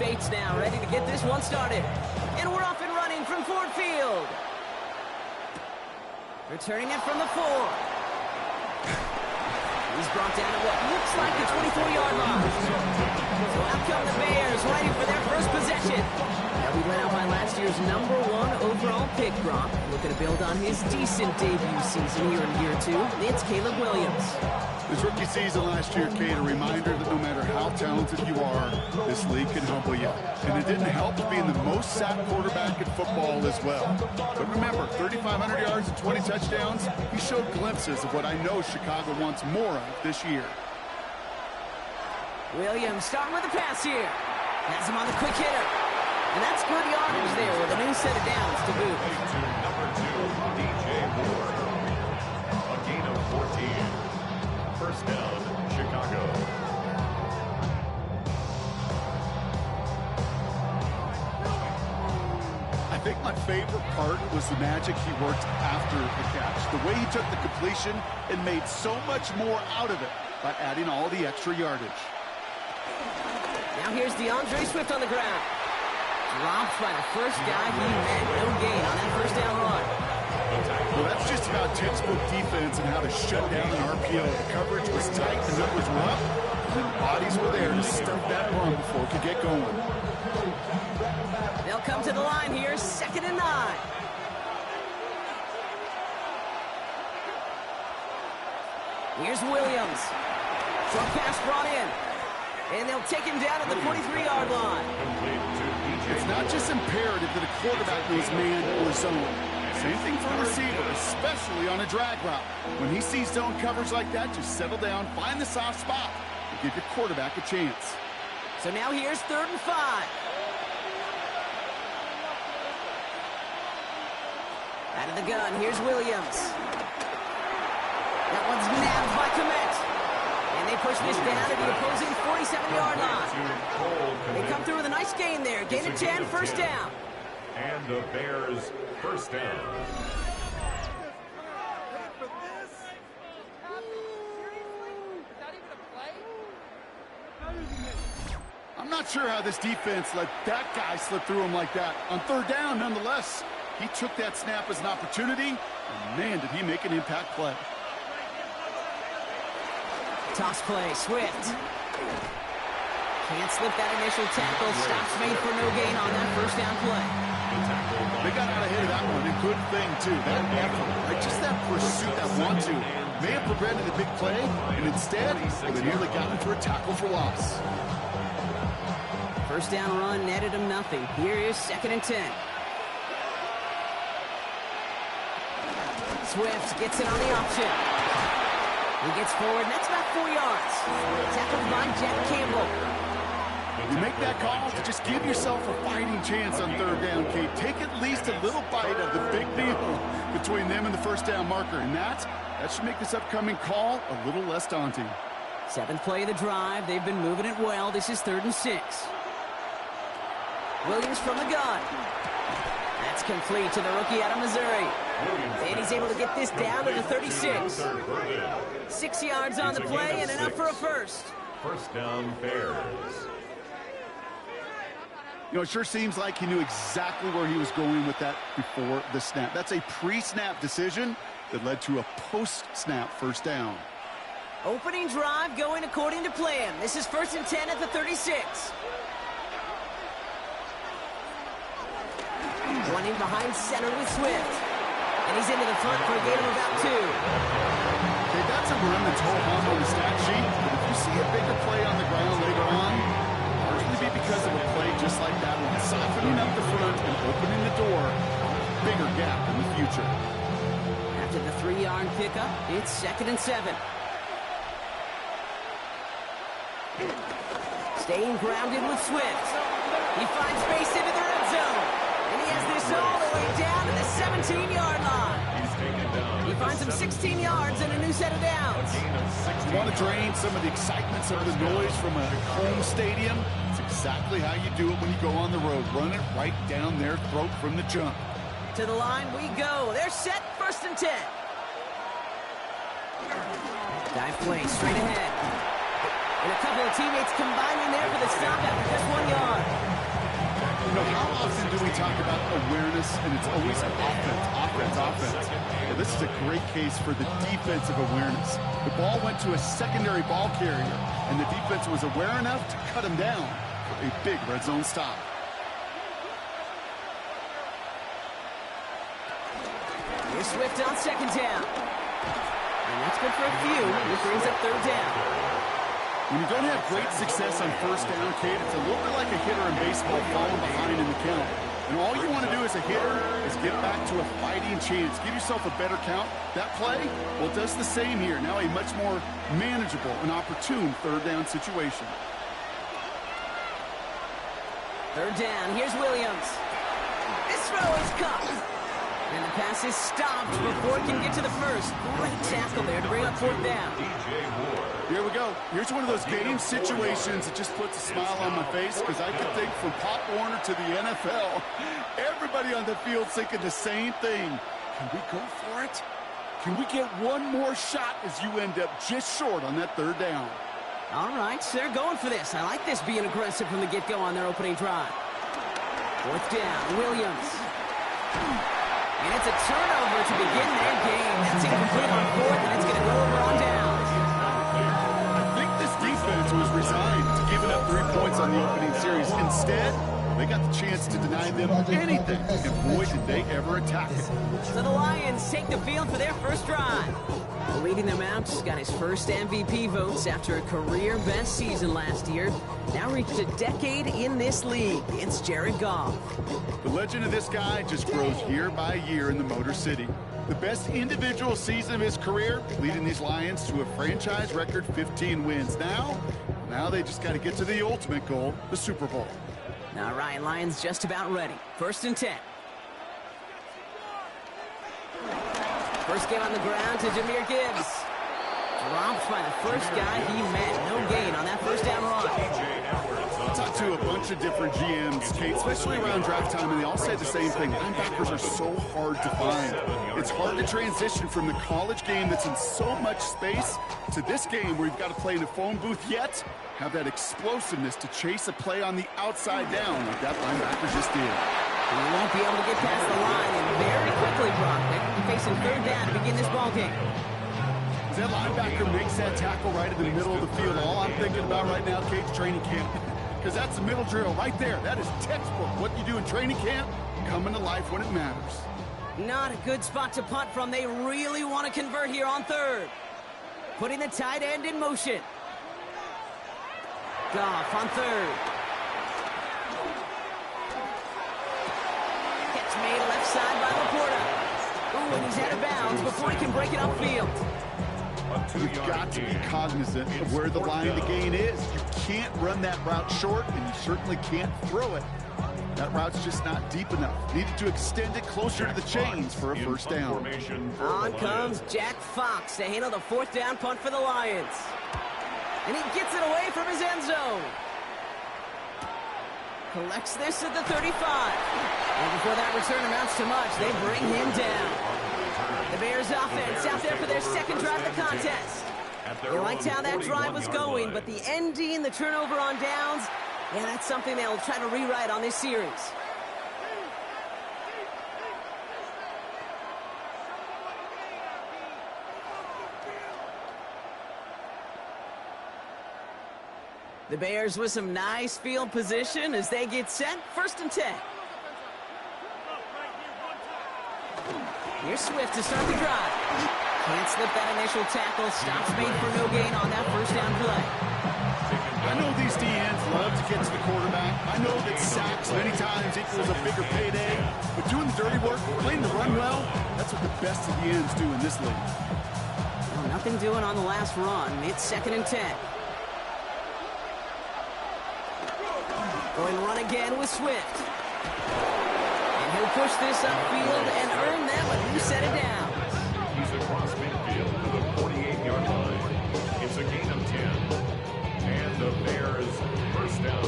teammates now, ready to get this one started. And we're off and running from Ford Field. Returning it from the 4. He's brought down at what looks like the 24-yard line. So out come the Bears, ready for their first possession. Now we went out by last year's #1 overall pick, Brock. Looking to build on his decent debut season here in year 2. It's Caleb Williams. His rookie season last year, Kate, a reminder that no matter how talented you are, this league can humble you. And it didn't help being the most sacked quarterback in football as well. But remember, 3,500 yards and 20 touchdowns, he showed glimpses of what I know Chicago wants more of this year. Williams starting with the pass here. Has him on the quick hitter. And that's good yardage there with a new set of downs to boot. Number 2, DJ Moore. A gain of 14. First down, Chicago. I think my favorite part was the magic he worked after the catch. The way he took the completion and made so much more out of it by adding all the extra yardage. Now here's DeAndre Swift on the ground. Dropped by the first guy he met. No gain on that first down run. Well, that's just about textbook defense and how to shut down an RPO. The coverage was tight, the numbers were up, and the bodies were there to stuff that run before it could get going. They'll come to the line here, 2nd and 9. Here's Williams. Short pass brought in. And they'll take him down at the 43-yard line. It's not just imperative that a quarterback knows man or zone. Same thing for a receiver, especially on a drag route. When he sees zone coverage like that, just settle down, find the soft spot, and give your quarterback a chance. So now here's 3rd and 5. Out of the gun, here's Williams. That one's nabbed by Komet. And they push this down to the opposing 47-yard line. They come through with a nice gain there. Gain of 10, first down. And the Bears, first down. I'm not sure how this defense let that guy slip through him like that. On 3rd down, nonetheless, he took that snap as an opportunity, and man, did he make an impact play. Toss play, Swift. Can't slip that initial tackle. Stops made for no gain on that first down play. They got out ahead of that one. A good thing, too. That effort, right? Just that pursuit, that want-to, may have prevented a big play, and instead, well, they nearly got him for a tackle for loss. First down run netted him nothing. Here is 2nd and 10. Swift gets it on the option. He gets forward, and that's about 4 yards. Tackled by Jack Campbell. You make that call to just give yourself a fighting chance on 3rd down, Kate. Take at least a little bite of the big deal between them and the first down marker. And that should make this upcoming call a little less daunting. 7th play of the drive. They've been moving it well. This is 3rd and 6. Williams from the gun. That's complete to the rookie out of Missouri. And he's able to get this down to the 36. 6 yards on the play and enough for a first. First down, Bears. You know, it sure seems like he knew exactly where he was going with that before the snap. That's a pre-snap decision that led to a post-snap first down. Opening drive going according to plan. This is 1st and 10 at the 36. Running behind center with Swift. And he's into the front for a gain of about 2. Okay, that's a run that's ho-hum on the stat sheet, but if you see a bigger play on the ground later on, largely be because of a play just like that one, softening up the front and opening the door, bigger gap in the future. After the 3-yard pickup, it's 2nd and 7. Staying grounded with Swift. He finds space into the red zone. And he has this all the way down to the 17-yard line. He finds him 16 yards and a new set of downs. You want to drain some of the excitement, some of the noise from a home stadium? It's exactly how you do it when you go on the road. Run it right down their throat from the jump. To the line we go. They're set, 1st and 10. Dive play straight ahead. And a couple of teammates combining there for the stop after just 1 yard. You know, how often do we talk about awareness, and it's always offense, offense, offense? Well, this is a great case for the defensive awareness. The ball went to a secondary ball carrier, and the defense was aware enough to cut him down for a big red zone stop. Here's Swift on second down. And that's good for a few. This brings up third down. When you don't have great success on first down, Kate, it's a little bit like a hitter in baseball falling behind in the count. And all you want to do as a hitter is get back to a fighting chance. Give yourself a better count. That play, well, it does the same here. Now a much more manageable and opportune third down situation. Third down, here's Williams. This throw is caught. And the pass is stopped before it can get to the first. Great tackle there to bring up fourth down. Here we go. Here's one of those game situations that just puts a smile on my face, because I can think from Pop Warner to the NFL, everybody on the field thinking the same thing. Can we go for it? Can we get one more shot as you end up just short on that third down? All right, so they're going for this. I like this being aggressive from the get-go on their opening drive. Fourth down, Williams. And it's a turnover to begin their game. That's incomplete on fourth, and it's going to go over on down. I think this defense was resigned to giving up 3 points on the opening series. Instead, they got the chance to deny them anything, and boy, did they ever attack it. So the Lions take the field for their first drive. Leading them out, just got his first MVP votes after a career-best season last year. Now reached a decade in this league. It's Jared Goff. The legend of this guy just grows year by year in the Motor City. The best individual season of his career, leading these Lions to a franchise record 15 wins. Now they just got to get to the ultimate goal, the Super Bowl. All right, Lions just about ready. First and 10. First game on the ground to Jahmyr Gibbs. Dropped by the first guy he met. No gain on that first down run. I talked to a bunch of different GMs, Kate, especially around draft time, and they all say the same thing. Linebackers are so hard to find. It's hard to transition from the college game that's in so much space to this game where you've got to play in a phone booth, yet have that explosiveness to chase a play on the outside down like that linebacker just did. He won't be able to get past the line, and very quickly, Brock, they could be facing third down to begin this ball game. As that linebacker makes that tackle right in the middle of the field, all I'm thinking about right now, Kate's training camp. Because that's the middle drill right there. That is textbook. What you do in training camp, coming to life when it matters. Not a good spot to punt from. They really want to convert here on third. Putting the tight end in motion. Goff on third. Catch made left side by Laporta. Ooh, and he's out of bounds before he can break it upfield. You've got to be cognizant of where the line to gain is. You can't run that route short, and you certainly can't throw it. That route's just not deep enough. Needed to extend it closer to the chains for a first down. On comes Jack Fox to handle the fourth down punt for the Lions. And he gets it away from his end zone. Collects this at the 35. And before that return amounts to much, they bring him down. The Bears offense out there for their second drive of the contest. They liked how that drive was going, but the ending, the turnover on downs, yeah, that's something they'll try to rewrite on this series. The Bears with some nice field position as they get set. First and 10. Here's Swift to start the drive. Can't slip that initial tackle. Stops made for no gain on that first down play. I know these DNs love to get to the quarterback. I know that sacks many times equals a bigger payday. But doing the dirty work, playing the run well, that's what the best of the ends do in this league. Well, nothing doing on the last run. It's second and 10. Going to run again with Swift. And he'll push this upfield and earn them a new set of downs. He's across midfield to the 48-yard line. It's a gain of 10. And the Bears first down.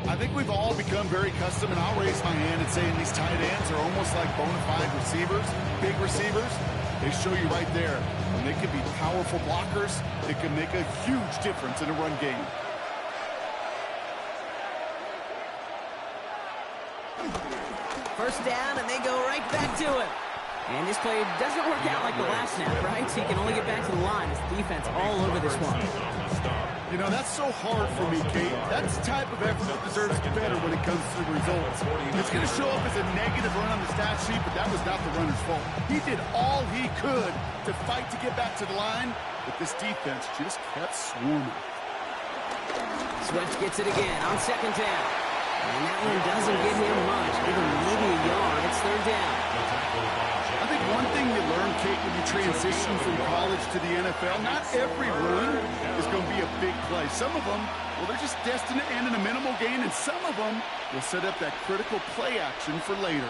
I think we've all become very accustomed, and I'll raise my hand and say these tight ends are almost like bona fide receivers, big receivers. They show you right there. When they can be powerful blockers, it can make a huge difference in a run game. First down, and they go right back to him. And this play doesn't work out like the last snap, right? So he can only get back to the line. His defense all over this one. You know, that's so hard for me, Kate. That's the type of effort that deserves better when it comes to the results. It's going to show up as a negative run on the stat sheet, but that was not the runner's fault. He did all he could to fight to get back to the line, but this defense just kept swarming. Swift gets it again on second down. And that one doesn't get him much, even maybe a yard. It's third down. I think one thing you learn, Kate, when you transition from college to the NFL, not every run is going to be a big play. Some of them, well, they're just destined to end in a minimal gain, and some of them will set up that critical play action for later.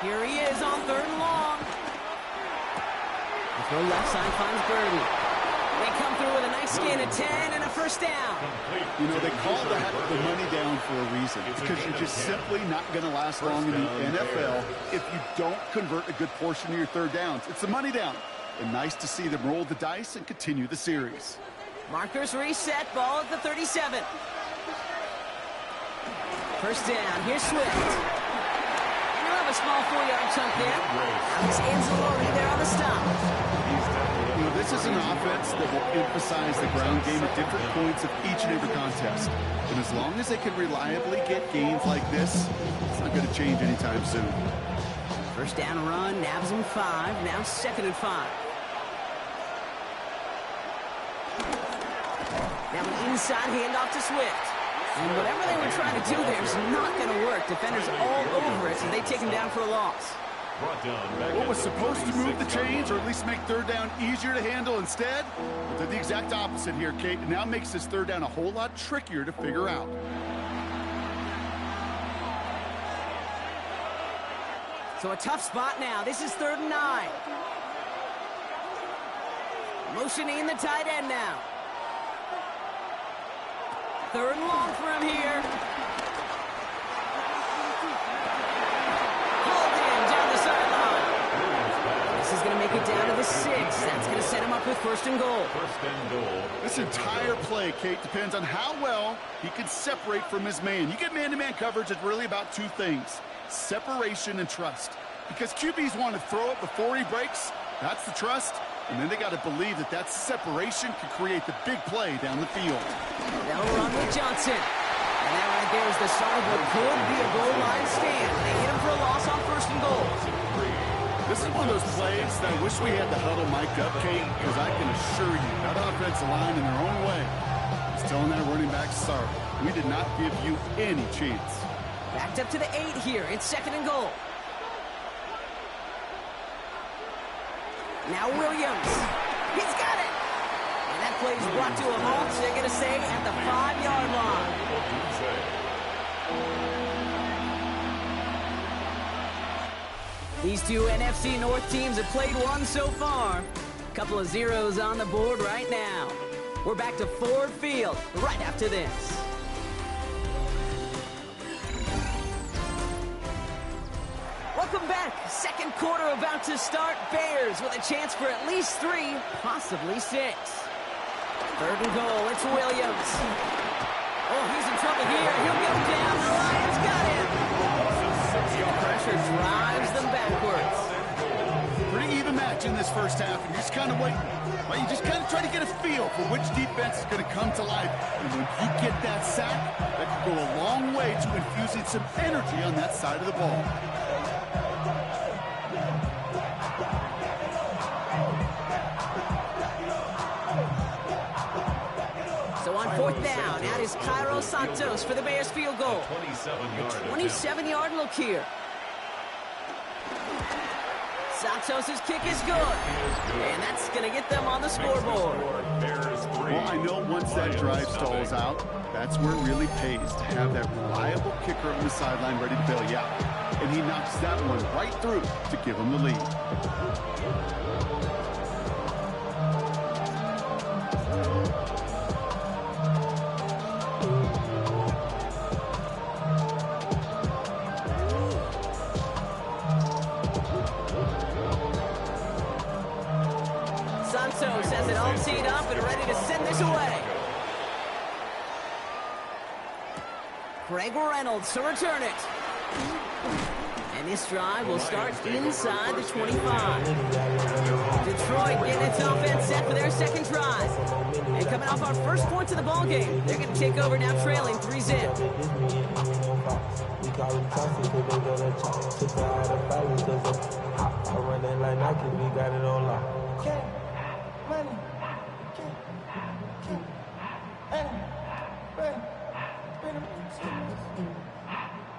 Here he is on third and long. The throw left side finds Burden. They come through with a nice gain of 10 and a first down. You know, they call that the money down for a reason. It's because you're just simply not going to last long in the NFL if you don't convert a good portion of your third downs. It's the money down. And nice to see them roll the dice and continue the series. Markers reset, ball at the 37. First down, here's Swift. And he'll have a small 4-yard chunk there. Alex Anzalone there on the stop. You know, this is an offense that will emphasize the ground game at different points of each and every contest. And as long as they can reliably get gains like this, it's not going to change anytime soon. First down run, nabs him 5, now second and 5. Now an inside handoff to Swift. And whatever they were trying to do there is not going to work. Defenders all over it, so they take him down for a loss. What was supposed to move the chains, or at least make third down easier to handle instead, did the exact opposite here, Kate. It now makes this third down a whole lot trickier to figure out. So a tough spot now. This is 3rd and 9. Motioning the tight end now. 3rd and long for him here. Hauled in down the sideline. This is going to make it down to the 6. That's going to set him up with 1st and goal. This entire play, Kate, depends on how well he can separate from his man. You get man-to-man coverage, it's really about two things: separation and trust. Because QBs want to throw it before he breaks. That's the trust. And then they got to believe that that separation can create the big play down the field. They'll run with Johnson. And that right there is the start of what could be a goal line stand. They hit him for a loss on 1st and goal. This is one of those plays that I wish we had the huddle mic'd up, Kate, because I can assure you that offensive line in their own way is telling that running back, sorry, we did not give you any chance. Backed up to the 8 here. It's 2nd and goal. Now Williams. He's got it. And that play is brought to a halt. So they're going to say at the 5-yard line. These two NFC North teams have played one so far. A couple of zeros on the board right now. We're back to Ford Field right after this. Welcome back. 2nd quarter about to start. Bears with a chance for at least 3, possibly 6. 3rd and goal. It's Williams. Oh, he's in trouble here. He'll get him down. The Lions got him. The pressure drives them backwards. Pretty even match in this first half, and you're just kind of waiting. Well, you just kind of try to get a feel for which defense is going to come to life. And when you get that sack, that can go a long way to infusing some energy on that side of the ball. So on 4th down, out is Cairo Santos for the Bears field goal. 27-yard look here. Santos' kick is good. And that's going to get them on the scoreboard. Well, I know once that drive stalls out, that's where it really pays to have that reliable kicker on the sideline ready to bail you out. And he knocks that one right through to give him the lead. Santos has it all teed up and ready to send this away. Greg Reynolds to return it. And this drive will start inside the 25. Detroit getting its offense set for their second drive. And coming off our first points of the ball game, they're going to take over now trailing 3-zip.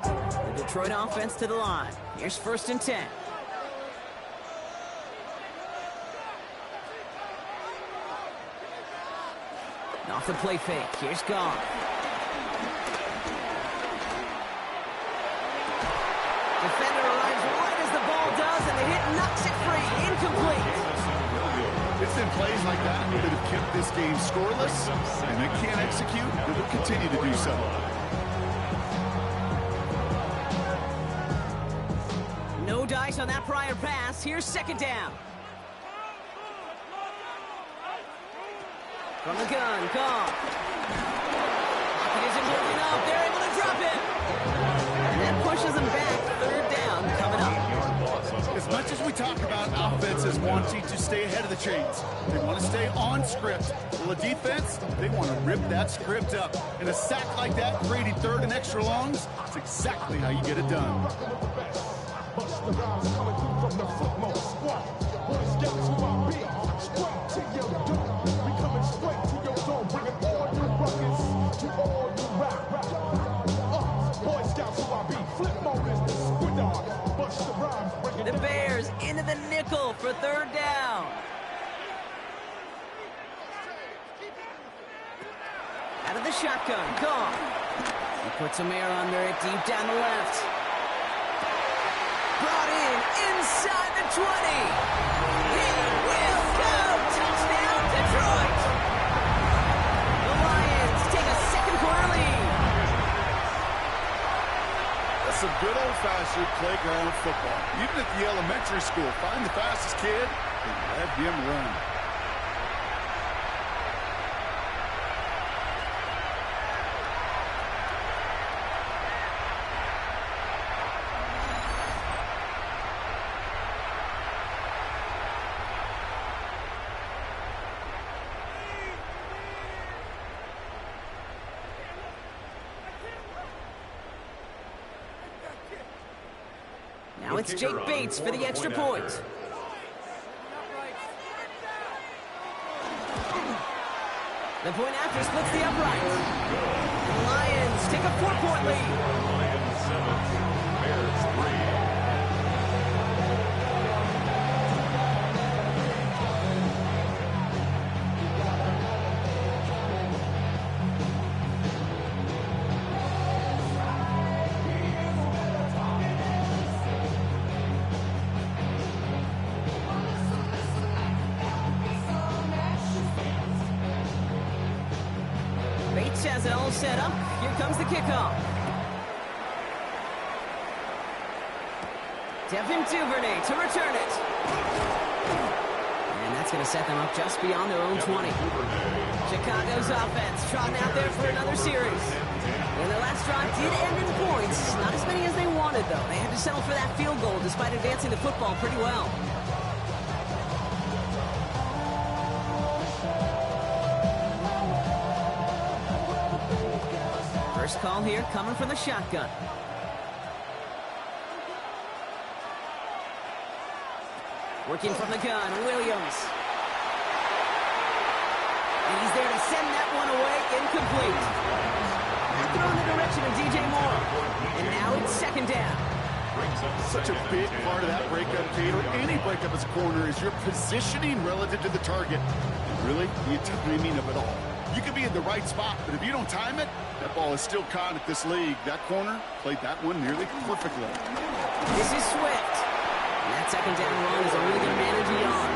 The Detroit offense to the line. Here's 1st and 10. Off the play fake. Here's Goff. Defender arrives right as the ball does, and the hit knocks it free. Incomplete. It's in plays like that that have kept this game scoreless, and they can't execute. They will continue to do so. No dice on that prior pass. Here's 2nd down. From the gun, Goff. Pocket isn't moving enough. They're able to drop it. And that pushes them back. 3rd down coming up. As much as we talk about offenses wanting to stay ahead of the chains, they want to stay on script. Well, the defense, they want to rip that script up. And a sack like that, creating 3rd and extra longs, that's exactly how you get it done. The rhymes coming through from the footmost squad. Boy Scouts who I be, straight to your door. We coming straight to your door, bringing all your ruckus to all you rap. Boy Scouts who I be, flip mode is the squid dog. Bust the rhymes, bringing the Bears into the nickel for 3rd down. Out of the shotgun, Goff. He puts some air under it deep down the left. Brought in inside the 20. He will go. Touchdown, Detroit. The Lions take a 2nd quarter lead. That's some good old-fashioned playground football. Even at the elementary school, find the fastest kid and let him run. Now it's Jake Bates for the extra point. The point after splits the uprights. The Lions take a 4-point lead. Lions 7, Bears 3. Bates has it all set up. Here comes the kickoff. Devin Duvernay to return it. And that's going to set them up just beyond their own 20. Chicago's offense trotting out there for another series. And their last drive did end in points. Not as many as they wanted, though. They had to settle for that field goal despite advancing the football pretty well. First call here coming from the shotgun. Working from the gun, Williams. And he's there to send that one away, incomplete. Throw in the direction of DJ Moore. And now it's 2nd down. Such a big part of that breakup, Kate, or any breakup as a corner, is your positioning relative to the target. And really, the timing of it all. You can be in the right spot, but if you don't time it, that ball is still caught at this league. That corner played that one nearly perfectly. This is Swift. And that 2nd down run is only going to manage a yard.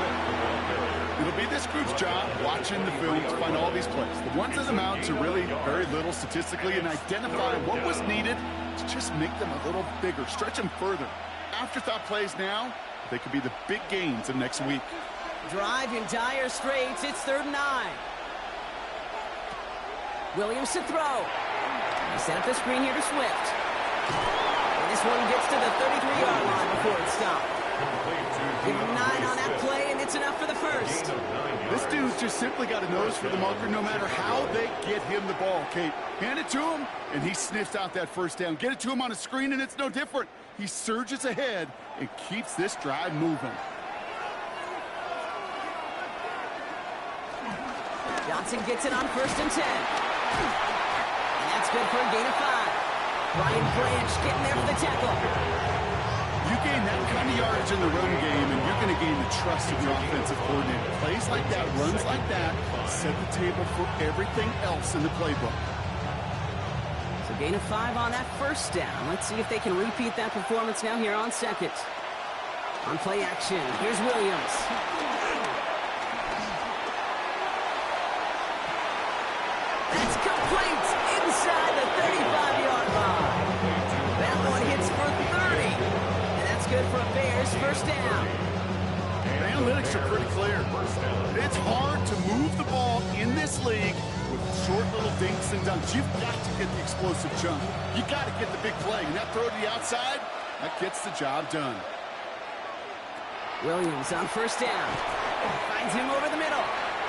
It'll be this group's job watching the film to find all these plays. The ones that amount to really very little statistically and identify what was needed to just make them a little bigger, stretch them further. Afterthought plays now, they could be the big gains of next week. Drive in dire straits. It's 3rd and 9. Williams to throw. Set up the screen here to Swift. And this one gets to the 33-yard line before it's stopped. Give him 9 on that play, and it's enough for the first. This dude's just simply got a nose for the marker no matter how they get him the ball, Kate. Hand it to him, and he sniffs out that first down. Get it to him on a screen, and it's no different. He surges ahead and keeps this drive moving. Johnson gets it on 1st and 10. And that's good for a gain of 5. Brian Branch getting there for the tackle. You gain that kind of yardage in the run game, and you're going to gain the trust of your offensive coordinator. Plays like that, runs like that, set the table for everything else in the playbook. So gain of 5 on that first down. Let's see if they can repeat that performance now here on 2nd. On play action, here's Williams. That's complete inside the 35-yard line. That one hits for 30. And that's good for a Bears first down. The analytics are pretty clear. It's hard to move the ball in this league with short little dinks and dunks. You've got to get the explosive jump. You got to get the big play. And that throw to the outside, that gets the job done. Williams on first down. Finds him over the middle.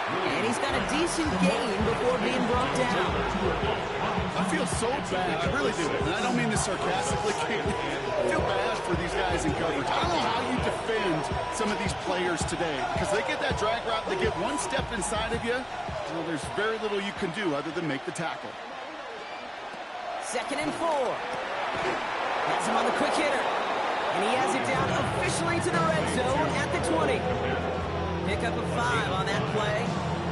And he's got a decent gain before being brought down. I feel so bad. I really do. And I don't mean this sarcastically. I feel bad for these guys in coverage. I don't know how you defend some of these players today, because they get that drag route, they get one step inside of you. Well, there's very little you can do other than make the tackle. 2nd and 4. Has him on the quick hitter. And he has it down officially to the red zone at the 20. Pick up a 5 on that play.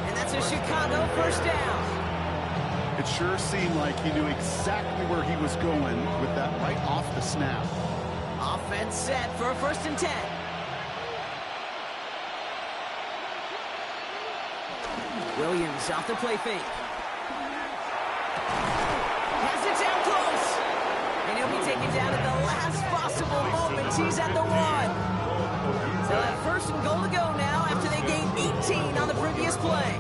And that's a Chicago first down. It sure seemed like he knew exactly where he was going with that right off the snap. Offense set for a 1st and 10. Williams off the play fake. Has it down close. And he'll be taken down at the last possible moment. He's at the 1. They'll have 1st and goal to go now after they gained 18 on the previous play.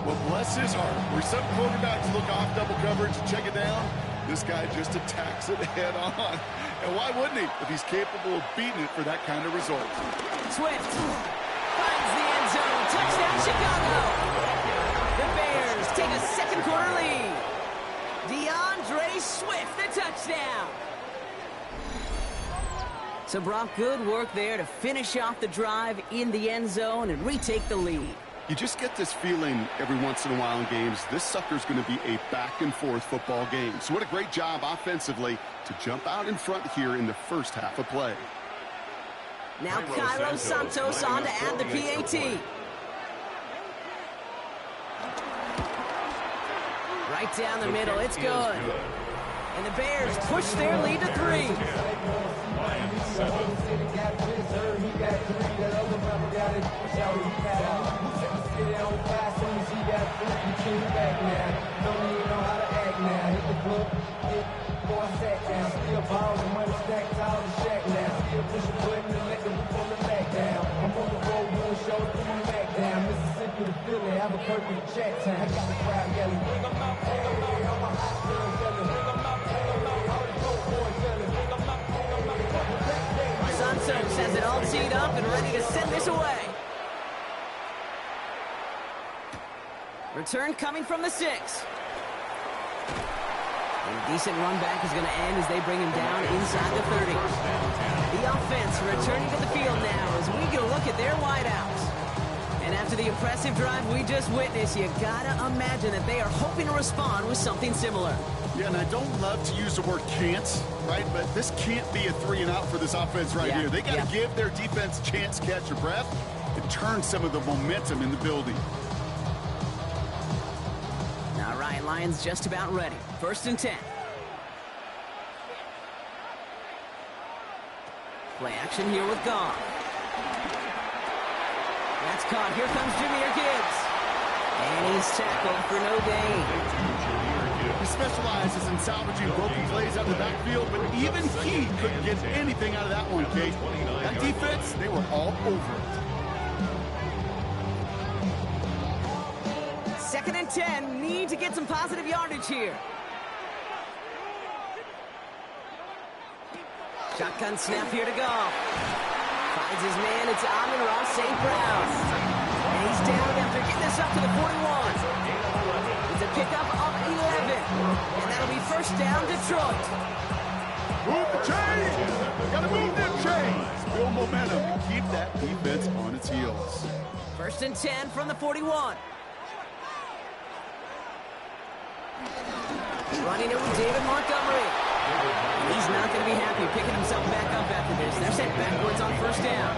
Well, bless his heart. Where some quarterbacks look off double coverage and check it down, this guy just attacks it head on. And why wouldn't he if he's capable of beating it for that kind of result? Swift finds the end zone. Touchdown, Chicago. The Bears take a 2nd quarter lead. DeAndre Swift, the touchdown. So, Brock, good work there to finish off the drive in the end zone and retake the lead. You just get this feeling every once in a while in games, this sucker's going to be a back-and-forth football game. So what a great job offensively to jump out in front here in the first half of play. Now Cairo Santos on to add the PAT. Right down the middle, it's good. And the Bears push their lead to 3. Santos has it all teed up and ready to send this away. Return coming from the 6. And a decent run back is going to end as they bring him down inside the 30. The offense returning to the field now as we get a look at their wideouts. And after the impressive drive we just witnessed, you gotta imagine that they are hoping to respond with something similar. Yeah, and I don't love to use the word can't, right? But this can't be a 3-and-out for this offense right here. They got to give their defense a chance to catch their breath and turn some of the momentum in the building. All right, Lions just about ready. 1st and 10. Play action here with Goff. That's caught. Here comes Jahmyr Gibbs. And he's tackled for no gain. He specializes in salvaging broken plays out of the backfield, but even he couldn't get anything out of that one, Kate. That defense, they were all over it. 2nd and 10, need to get some positive yardage here. Shotgun snap here to go. Finds his man, it's Amon-Ra St. Brown. And he's down after getting this up to the 41. It's a pickup of 11. And that'll be first down, Detroit. Move the chains! Gotta move them chains! Build momentum and keep that defense on its heels. 1st and 10 from the 41. Running it with David Montgomery. And he's not going to be happy picking himself back up after this. They're sent backwards on first down.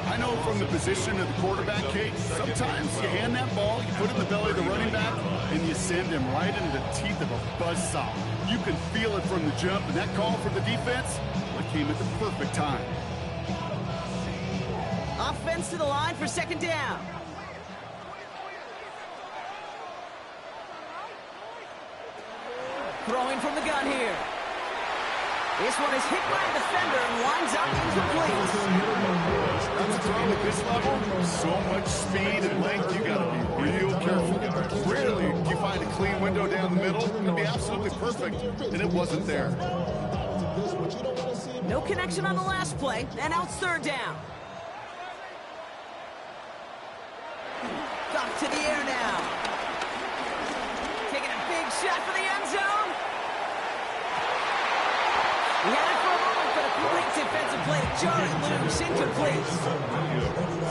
I know from the position of the quarterback, Kate, sometimes you hand that ball, you put it in the belly of the running back, and you send him right into the teeth of a buzzsaw. You can feel it from the jump, and that call for the defense, well, it came at the perfect time. Offense to the line for 2nd down. Throwing from the gun here. This one is hit by a defender and winds up incomplete. That's a throw at this level. So much speed and length, you gotta be real careful. Rarely do you find a clean window down the middle. It'd be absolutely perfect, and it wasn't there. No connection on the last play, and now it's 3rd down. Up to the air now. Taking a big shot for the end zone. He had it for a moment, but a great defensive play to jar it loose, incomplete.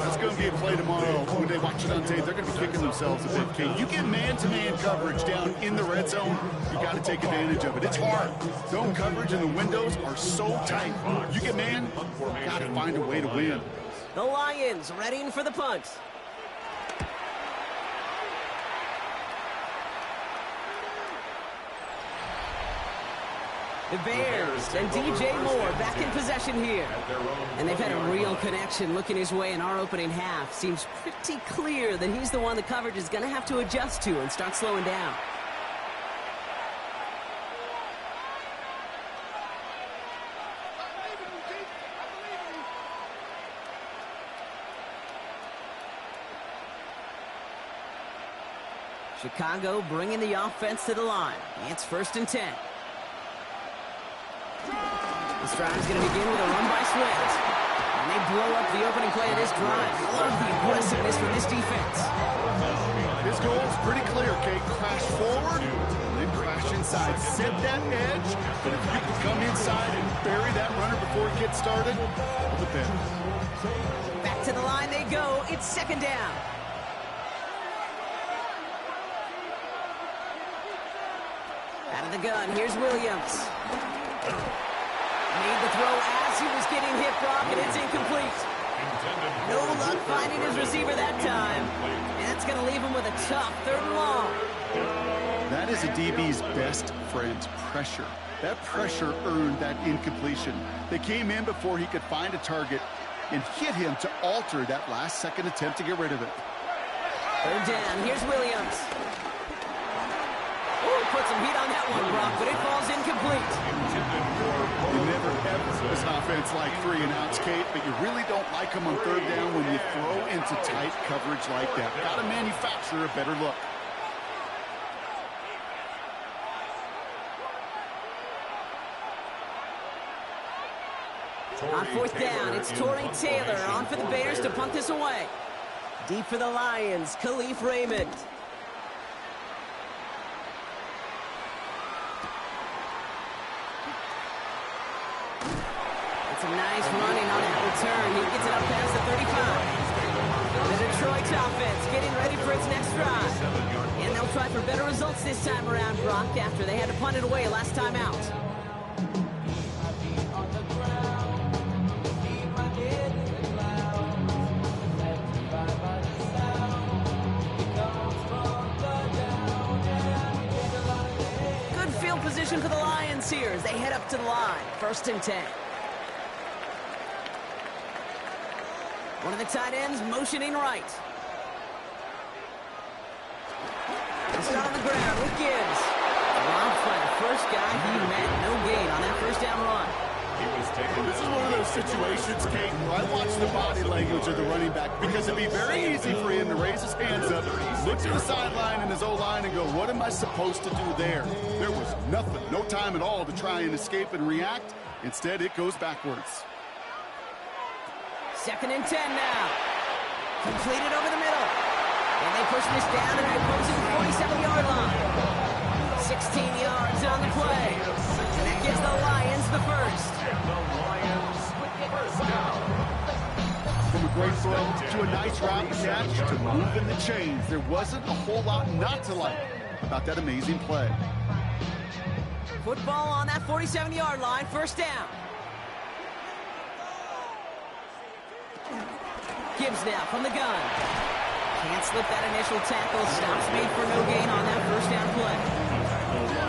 That's going to be a play tomorrow. When they watch it on tape, they're going to be kicking themselves a bit, Kate. You get man-to-man coverage down in the red zone, you got to take advantage of it. It's hard. Zone coverage and the windows are so tight. You get man, you got to find a way to win. The Lions readying for the punt. The Bears and DJ Moore back in possession here. And they've had a real connection looking his way in our opening half. Seems pretty clear that he's the one the coverage is going to have to adjust to and start slowing down. Chicago bringing the offense to the line. It's 1st and 10. This drive is going to begin with a run by Swift. And they blow up the opening play of this drive. Love the aggressiveness from this defense. His goal is pretty clear, Kate. Crash forward, then crash inside. Set that edge, but if you can come inside and bury that runner before it gets started, the better. Back to the line they go. It's 2nd down. Out of the gun, here's Williams. Made the throw as he was getting hit, Brock, and it's incomplete. No luck finding his receiver that time. And that's going to leave him with a tough 3rd and long. That is a DB's best friend, pressure. That pressure earned that incompletion. They came in before he could find a target and hit him to alter that last-second attempt to get rid of it. 3rd down, here's Williams. Put some heat on that one, Brock, but it falls incomplete. You never ever as an offense like 3 and outs, Kate, but you really don't like them on 3rd down when you throw into tight coverage like that. Got to manufacture a better look. On 4th down, it's Torrey Taylor on for the Bears to punt this away. Deep for the Lions, Khalif Raymond. Some nice running on that return. He gets it up past the 35. The Detroit offense getting ready for its next drive. And they'll try for better results this time around, Brock, after they had to punt it away last time out. Good field position for the Lions here as they head up to the line. 1st and 10. One of the tight ends motioning right. It's on the ground with Gibbs. first guy he met. No gain on that first down run. This is one of those situations, Kate, where I watch the body language of the running back because it'd be very easy for him to raise his hands up, look to the sideline and his O-line and go, what am I supposed to do there? There was nothing, no time at all to try and escape and react. Instead, it goes backwards. 2nd and 10 now. Completed over the middle. And they push this down to the opposing 47-yard line. 16 yards on the play. And that gives the Lions the first. From a great throw to a nice route catch to moving the chains, there wasn't a whole lot not to like about that amazing play. Football on that 47-yard line, first down. Gibbs now from the gun. Can't slip that initial tackle. Stops made for no gain on that first down play.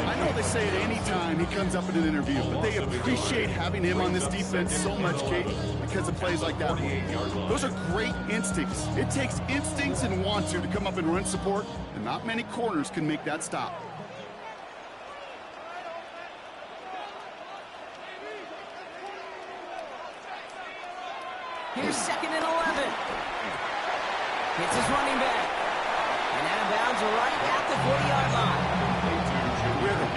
I know they say it any time he comes up in an interview, but they appreciate having him on this defense so much, Kate, because of plays like that. Those are great instincts. It takes instincts and want to come up and run support, and not many corners can make that stop. Here's 2nd and 11. Hits his running back. And out of bounds right at the 40-yard line. Rhythm.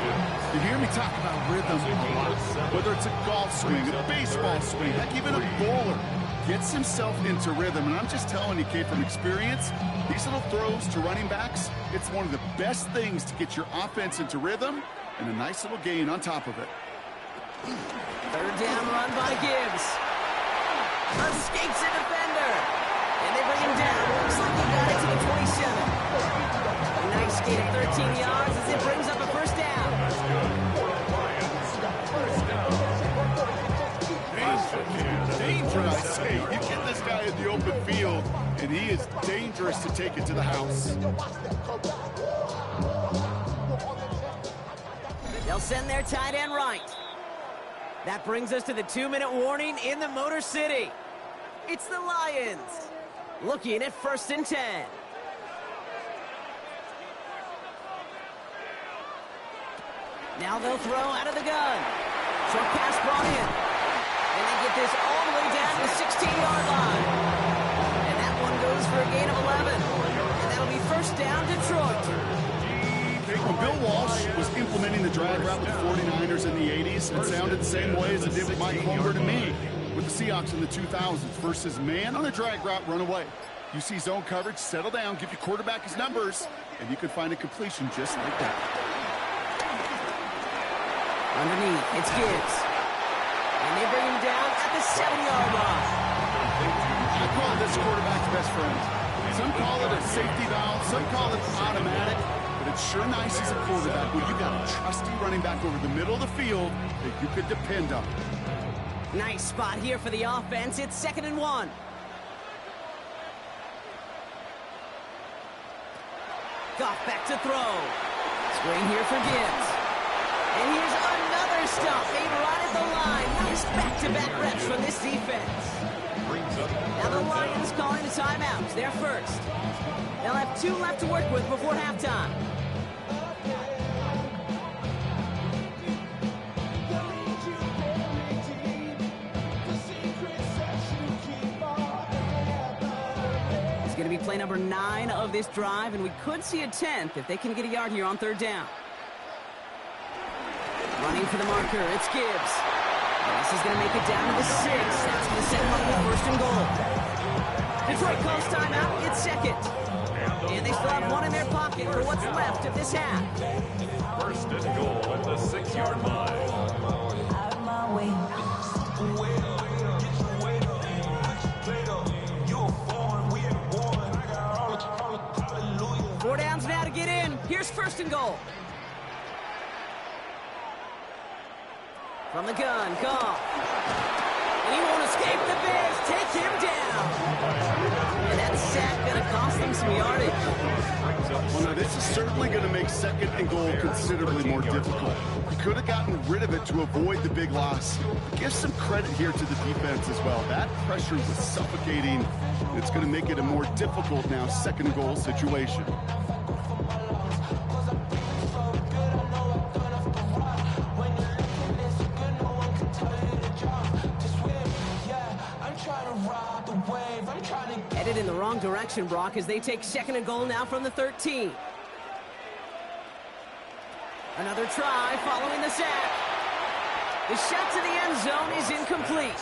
You hear me talk about rhythm a lot. Whether it's a golf swing, a baseball swing, heck, even a bowler gets himself into rhythm. And I'm just telling you, Kate, from experience, these little throws to running backs, it's one of the best things to get your offense into rhythm and a nice little gain on top of it. 3rd down run by Gibbs. Escapes a defender. And they bring him down. Looks like he got it to the 27. A nice gain of 13 yards as it brings up a first down. Dangerous, I say. You get this guy in the open field, and he is dangerous to take it to the house. They'll send their tight end right. That brings us to the 2-minute warning in the Motor City. It's the Lions looking at 1st and 10. Now they'll throw out of the gun. Short pass brought in. And they get this all the way down to the 16-yard line. And that one goes for a gain of 11. And that'll be first down, Detroit. When Bill Walsh was implementing the drag route with the 49ers in the 80s, it sounded the same way as it did with Mike Holmgren and me with the Seahawks in the 2000s versus man on the drag route, run away. You see zone coverage, settle down, give your quarterback his numbers, and you can find a completion just like that. Underneath, it's Gibbs. And they bring him down at the 7-yard line. I call this quarterback's best friend. Some call it a safety valve, some call it automatic. It's sure nice as a quarterback when you got a trusty running back over the middle of the field that you could depend on. Nice spot here for the offense. It's 2nd and 1. Goff back to throw. Screen here for Gibbs. And here's another stop made right at the line. Nice back-to-back reps from this defense. Now the Lions calling the timeouts. They're first. They'll have 2 left to work with before halftime. It's going to be play number 9 of this drive, and we could see a 10th if they can get a yard here on 3rd down. Running for the marker, it's Gibbs. And this is going to make it down to the 6. That's going to set him up with 1st and goal. Detroit calls timeout. It's 2nd. And they still have 1 in their pocket for what's left of this half. 1st and goal at the 6-yard line. Out of my way. 4 downs now to get in. Here's 1st and goal. From the gun, Goff. And he won't escape the Bears. Take him down. And that sack going to cost them some yardage. Well, now this is certainly going to make 2nd and goal considerably more difficult. He could have gotten rid of it to avoid the big loss. Give some credit here to the defense as well. That pressure was suffocating. It's going to make it a more difficult now 2nd and goal situation. in the wrong direction, Brock, as they take second and goal now from the 13. Another try following the sack. The shot to the end zone is incomplete.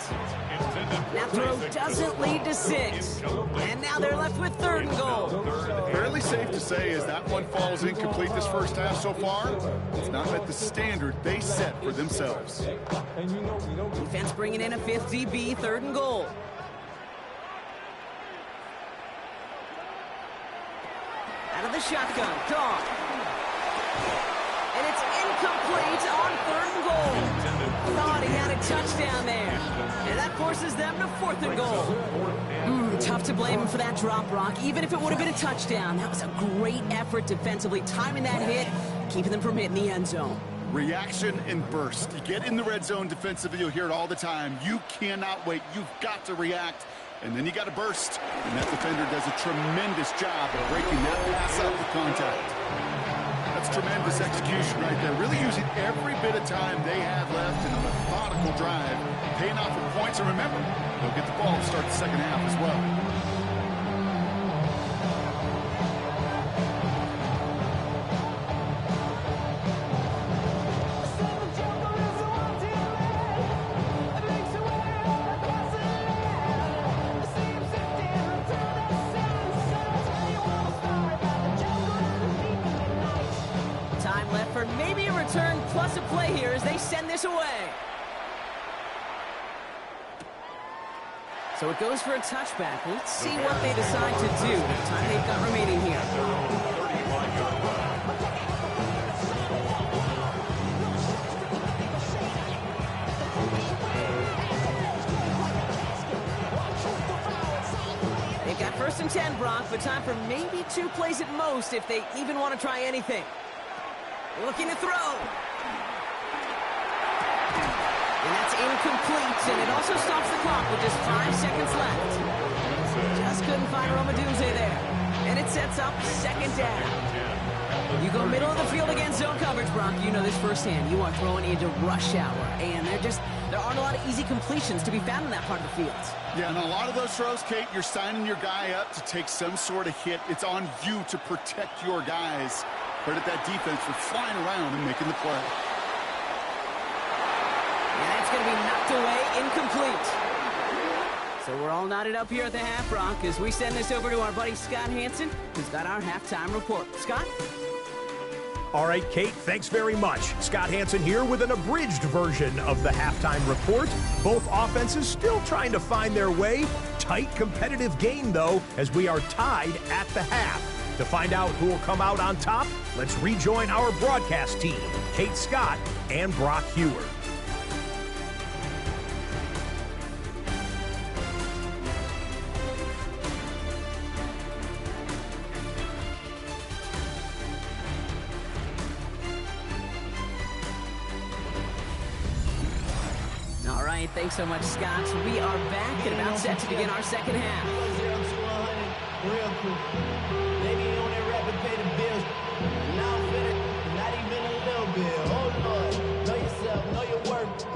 That throw doesn't lead to 6. And now they're left with 3rd and goal. Fairly safe to say as that one falls incomplete this first half so far, it's not met the standard they set for themselves. Defense bringing in a 5th DB, 3rd and goal. Out of the shotgun, gone. And it's incomplete on 3rd and goal. Thought he had a touchdown there. And that forces them to 4th and goal. Tough to blame him for that drop, Brock. Even if it would have been a touchdown, that was a great effort defensively, timing that hit, keeping them from hitting the end zone. Reaction and burst. You get in the red zone defensively, you'll hear it all the time. You cannot wait. You've got to react. And then you got to burst. And that defender does a tremendous job of breaking that pass up with contact. That's tremendous execution right there. Really using every bit of time they have left in a methodical drive. Paying off for points. And remember, they'll get the ball to start the second half as well. For maybe a return plus a play here as they send this away. So it goes for a touchback. Let's see what they decide to do with the time they've got remaining here. They've got 1st and 10, Brock, but time for maybe 2 plays at most if they even want to try anything. Looking to throw. And that's incomplete, and it also stops the clock with just 5 seconds left. Just couldn't find Romadunze there. And it sets up 2nd down. You go middle of the field against zone coverage, Brock. You know this firsthand. You are throwing into rush hour, and there aren't a lot of easy completions to be found in that part of the field. Yeah, and a lot of those throws, Kate, you're signing your guy up to take some sort of hit. It's on you to protect your guys. Credit that defense for flying around and making the play. And that's going to be knocked away, incomplete. So we're all knotted up here at the half, Brock, as we send this over to our buddy Scott Hansen, who's got our halftime report. Scott? All right, Kate, thanks very much. Scott Hansen here with an abridged version of the halftime report. Both offenses still trying to find their way. Tight, competitive game, though, as we are tied at the half. To find out who will come out on top, let's rejoin our broadcast team, Kate Scott and Brock Hewer. All right, thanks so much, Scott. We are back and about set to begin our second half. Real cool. Maybe you only rap and pay the bills. Now I'm finished, not even a little bit. Oh Lord, know yourself, know your worth.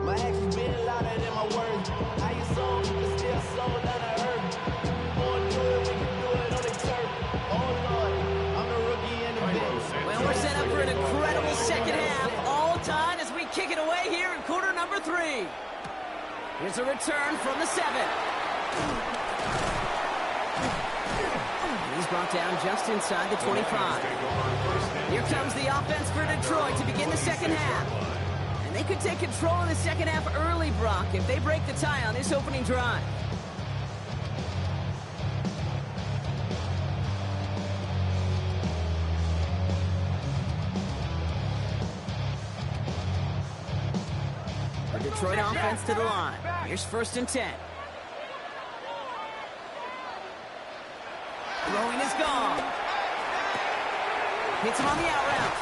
My actions being louder than my words. How you sold, you can still sold on the earth. More do it, we can do it on the turf. Oh Lord, I'm the rookie in the bit. Well, we're set up for an incredible second half. All time as we kick it away here in quarter number 3. Here's a return from the 7. He's brought down just inside the 25. Here comes the offense for Detroit to begin the second half. And they could take control in the second half early, Brock, if they break the tie on this opening drive. The Detroit offense to the line. Here's 1st and 10. Throwing is gone. Hits him on the out route.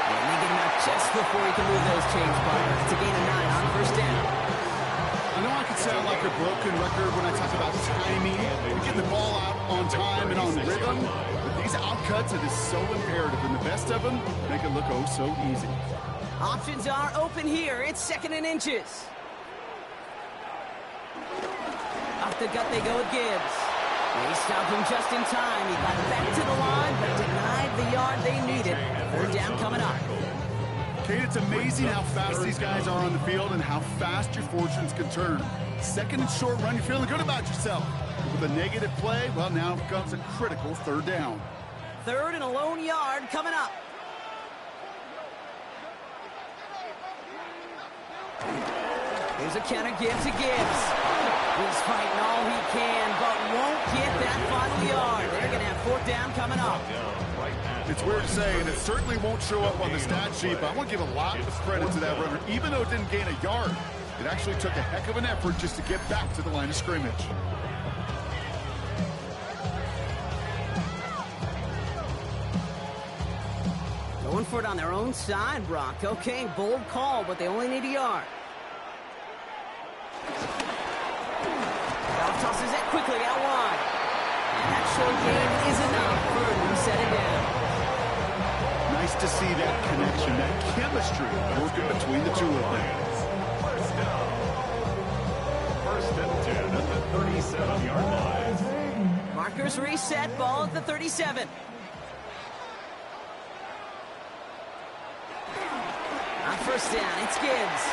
And they get him out just before he can move those chains, partner. It's a gain of 9 on 1st down. I know I could sound like a broken record when I talk about timing and getting the ball out on time and on rhythm, but these outcuts, it is so imperative, and the best of them make it look oh so easy. Options are open here. It's 2nd and inches. Off the gut they go with Gibbs. They stopped him just in time. He got back to the line, but denied the yard they needed. Third down coming up. Kate, it's amazing how fast these guys are on the field and how fast your fortunes can turn. Second and short run, you're feeling good about yourself. With a negative play, well, now comes a critical third down. Third and a lone yard coming up. Here's a counter give to Gibbs. He's fighting all he can, but won't get that final yard. They're going to have fourth down coming up. It's weird to say, and it certainly won't show up on the stat sheet, but I want to give a lot of credit to that runner. Even though it didn't gain a yard, it actually took a heck of an effort just to get back to the line of scrimmage. Going for it on their own side, Brock. Okay, bold call, but they only need a yard. Goff tosses it quickly out wide. And that short gain is enough for him to set it down. Nice to see that connection, that chemistry working between the two of them. First and 10 at the 37-yard line. Markers reset, ball at the 37. On first down, it's Gibbs.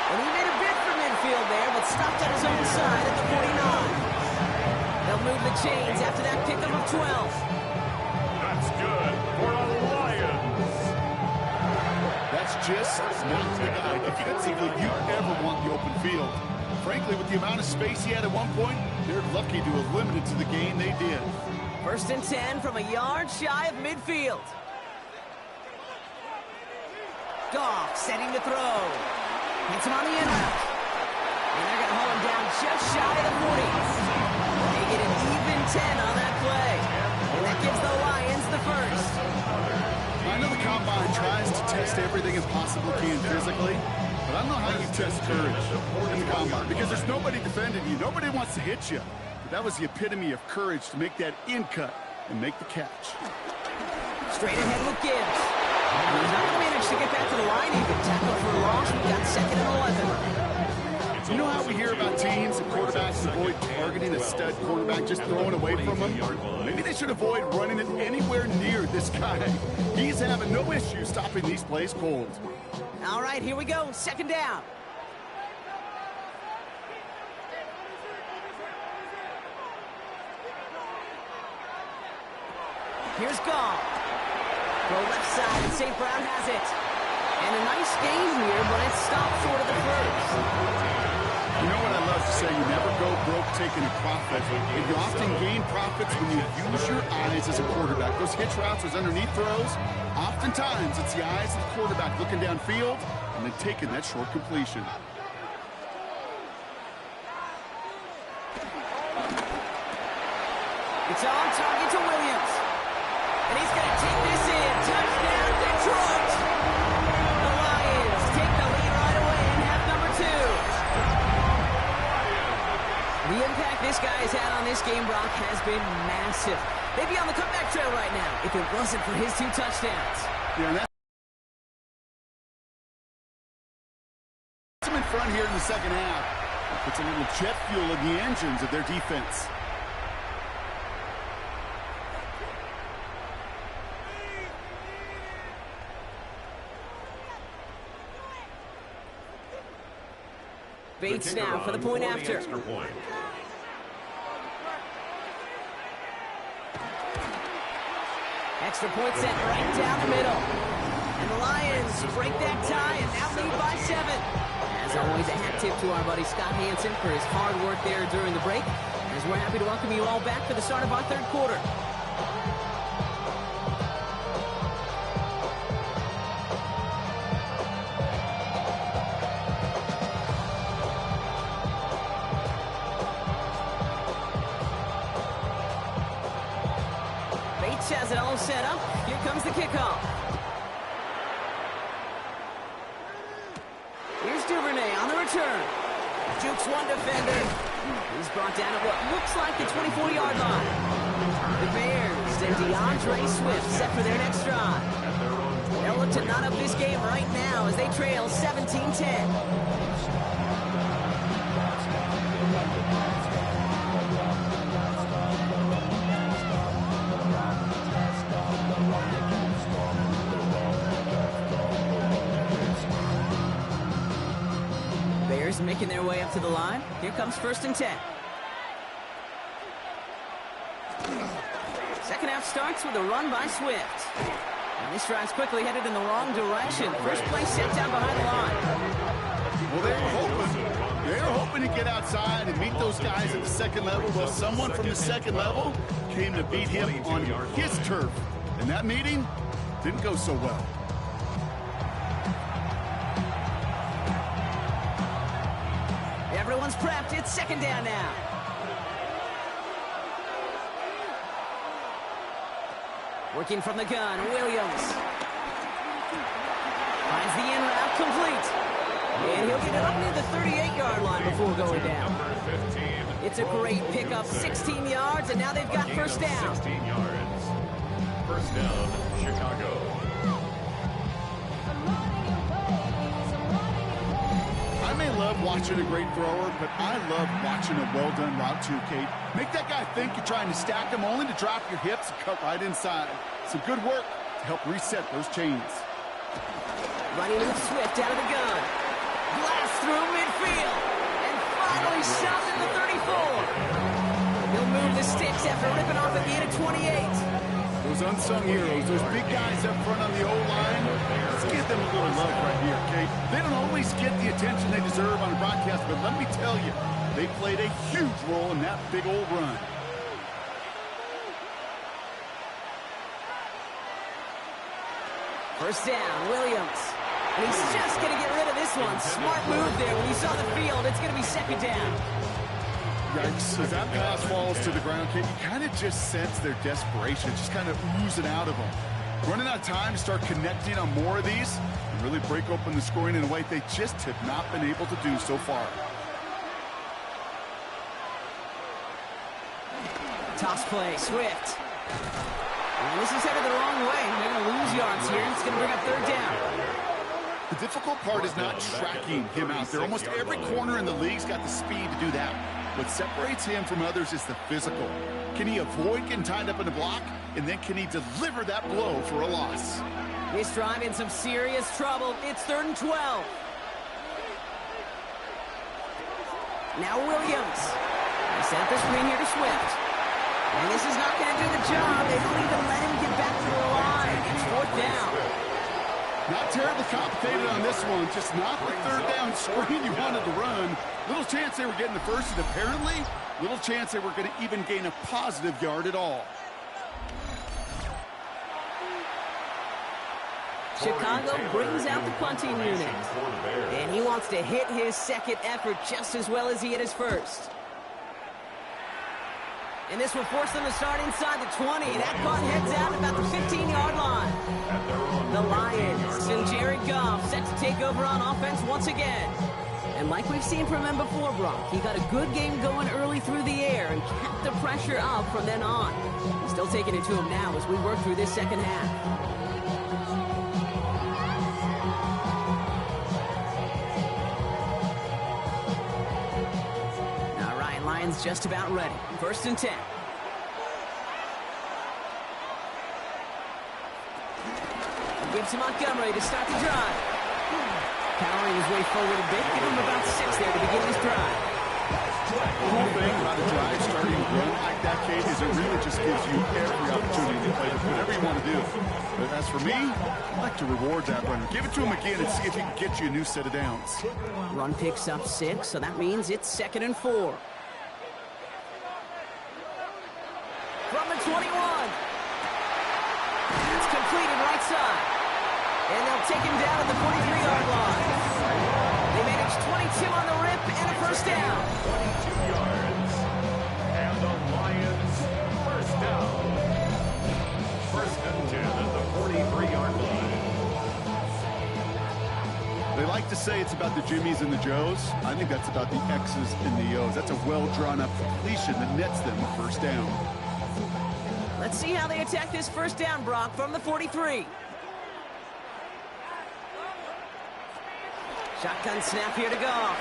And he made a bid for midfield there, but stopped on his own side at the 49. They'll move the chains after that pickup of 12. That's good for the Lions. That's just not the guy defensively you ever want the open field. Frankly, with the amount of space he had at one point, they're lucky to have limited to the gain they did. First and 10 from a yard shy of midfield. Goff setting to throw. Hits him on the end route. And they're going to hold him down just shy of the 40. They get an even 10 on that play. And that gives the Lions the first. I know the combine tries to test everything it possibly can physically, but I don't know how you test courage in the combine because there's nobody defending you. Nobody wants to hit you. But that was the epitome of courage to make that in cut and make the catch. Straight ahead with Gibbs. He's not going to manage to get back to the line even. Tackle for a loss. We've got second and 11. You know how we hear about teams and quarterbacks avoid targeting a stud quarterback, just throwing away from him? Maybe they should avoid running it anywhere near this guy. He's having no issue stopping these plays cold. All right, here we go. Second down. Here's Goff. Throw left side, and St. Brown has it. And a nice gain here, but it's stopped short of the first. You know what I love to say? You never go broke taking a profit. And you often gain profits when you use your eyes as a quarterback. Those hitch routes, those underneath throws, oftentimes it's the eyes of the quarterback looking downfield and then taking that short completion. It's on target to Williams. And he's going to take this in. Touchdown, Detroit! The Lions take the lead right away in half number 2. The impact this guy has had on this game, Brock, has been massive. They'd be on the comeback trail right now if it wasn't for his 2 touchdowns. Yeah, that's him in front here in the second half. Puts a little jet fuel in the engines of their defense. Bates now for the point after. Extra point set right down the middle. And the Lions break that tie and now lead by 7. As always, a hat tip to our buddy Scott Hansen for his hard work there during the break. As we're happy to welcome you all back for the start of our third quarter. Has it all set up. Here comes the kickoff. Here's Duvernay on the return. Jukes one defender. He's brought down at what looks like the 24-yard line. The Bears and DeAndre Swift set for their next drive. They'll look to knot up this game right now as they trail 17-10. making their way up to the line. Here comes 1st and 10. Second half starts with a run by Swift. And this drive's quickly headed in the wrong direction. First play set down behind the line. Well, they were hoping to get outside and meet those guys at the second level. Well, someone from the second level came to beat him on his turf. And that meeting didn't go so well. Everyone's prepped. It's second down now. Working from the gun, Williams. Finds the in route complete. And he'll get it up near the 38-yard line before going down. It's a great pickup, 16 yards, and now they've got first down. 16 yards. First down, Chicago. I may love watching a great thrower, but I love watching a well-done route too, Kate. Make that guy think you're trying to stack him only to drop your hips and cut right inside. Some good work to help reset those chains. Running with Swift out of the gun. Blast through midfield. And finally shot in the 34. He'll move the sticks after ripping off at the end of 28. Those unsung heroes, those big guys up front on the O-line, let's give them a little love right here, Kate. They don't always get the attention they deserve on a broadcast, but let me tell you, they played a huge role in that big old run. First down, Williams. And he's just going to get rid of this one. Smart move there. When he saw the field, it's going to be second down. Yikes, as that pass falls to the ground, Kate, you kind of just sense their desperation, just kind of oozing out of them. Running out of time to start connecting on more of these and really break open the scoring in a way they just have not been able to do so far. Toss play, Swift. And this is headed the wrong way. They're going to lose yards here. It's going to bring up third down. The difficult part is not tracking him out there. Almost every corner in the league's got the speed to do that. What separates him from others is the physical. Can he avoid getting tied up in the block? And then can he deliver that blow for a loss? This drive in some serious trouble. It's 3rd and 12. Now Williams. They set up the screen here to Swift. And this is not going to do the job. They don't even let him get back to the line. It's 4th down. Not terribly complicated on this one. Just not the third down screen you wanted to run. Little chance they were getting the first, and apparently, little chance they were going to even gain a positive yard at all. Chicago brings out the punting unit. And he wants to hit his second effort just as well as he hit his first. And this will force them to start inside the 20. That punt heads out about the 15-yard line. The Lions and Jared Goff set to take over on offense once again. And like we've seen from him before, Brock, he got a good game going early through the air and kept the pressure up from then on. He's still taking it to him now as we work through this second half. Lions just about ready. 1st and 10. Gives to Montgomery to start the drive. Powering his way forward a bit. Give him about 6 there to begin this drive. The whole thing about a drive starting to run like that, Kate, is it really just gives you every opportunity to play whatever you want to do. But as for me, I like to reward that runner. Give it to him again and see if he can get you a new set of downs. Run picks up 6, so that means it's 2nd and 4. From the 21. It's completed right side. And they'll take him down at the 43-yard line. They manage 22 on the rip and a first down. 22 yards. And the Lions first down. 1st and 10 at the 43-yard line. They like to say it's about the Jimmies and the Joes. I think that's about the X's and the O's. That's a well-drawn-up completion that nets them a first down. Let's see how they attack this first down, Brock, from the 43. Shotgun snap here to go.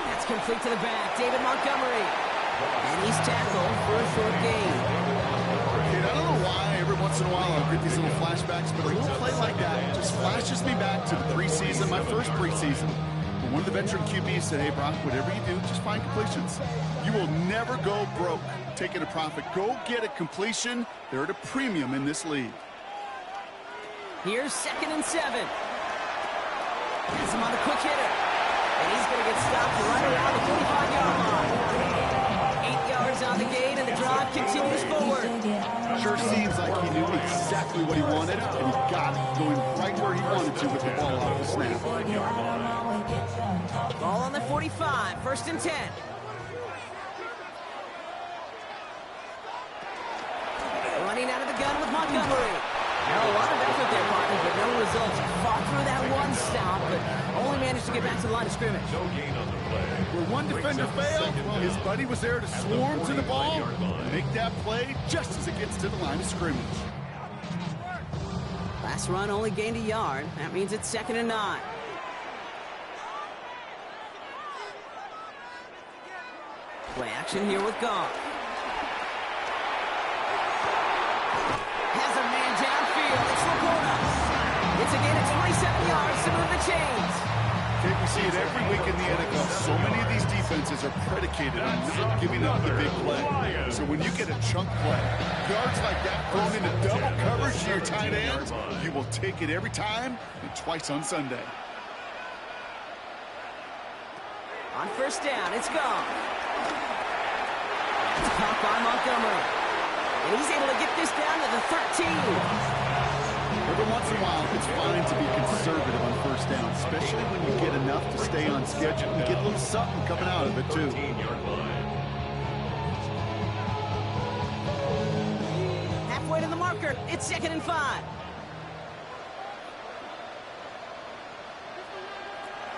That's complete to the back. David Montgomery. And he's tackled for a short gain. And I don't know why every once in a while I'll get these little flashbacks, but a little play like that just flashes me back to the preseason, my first preseason. One of the veteran QBs said, hey, Brock, whatever you do, just find completions. You will never go broke taking a profit. Go get a completion. They're at a premium in this league. Here's 2nd and 7. Has him on the quick hitter. And he's going to get stopped right around the 45-yard line. 8 yards on the gain, and the drive continues forward. Sure seems like he knew exactly what he wanted, and he got it, going right where he wanted to with the ball out of the snap. Ball on the 45, 1st and 10. Running out of the gun with Montgomery. A lot of effort there, partner, but no results. Fought through that one stop, but only managed to get back to the line of scrimmage. No gain on the play. Where one defender failed, well, his buddy was there to swarm to the ball and make that play just as it gets to the line of scrimmage. Last run only gained a yard. That means it's 2nd and 9. Play action here with Goff. Has a man downfield. It's Laporta. It's a gain of 27 yards to move the chains. Okay, we see it every week in the NFL. So many of these defenses are predicated on not giving up the big play. So when you get a chunk play, yards like that thrown into double coverage to your tight end, you will take it every time and twice on Sunday. On 1st down, it's gone. It's caught by Montgomery. And he's able to get this down to the 13. Every once in a while, it's fine to be conservative on 1st down, especially when you get enough to stay on schedule and get a little something coming out of it, too. Halfway to the marker. It's 2nd and 5.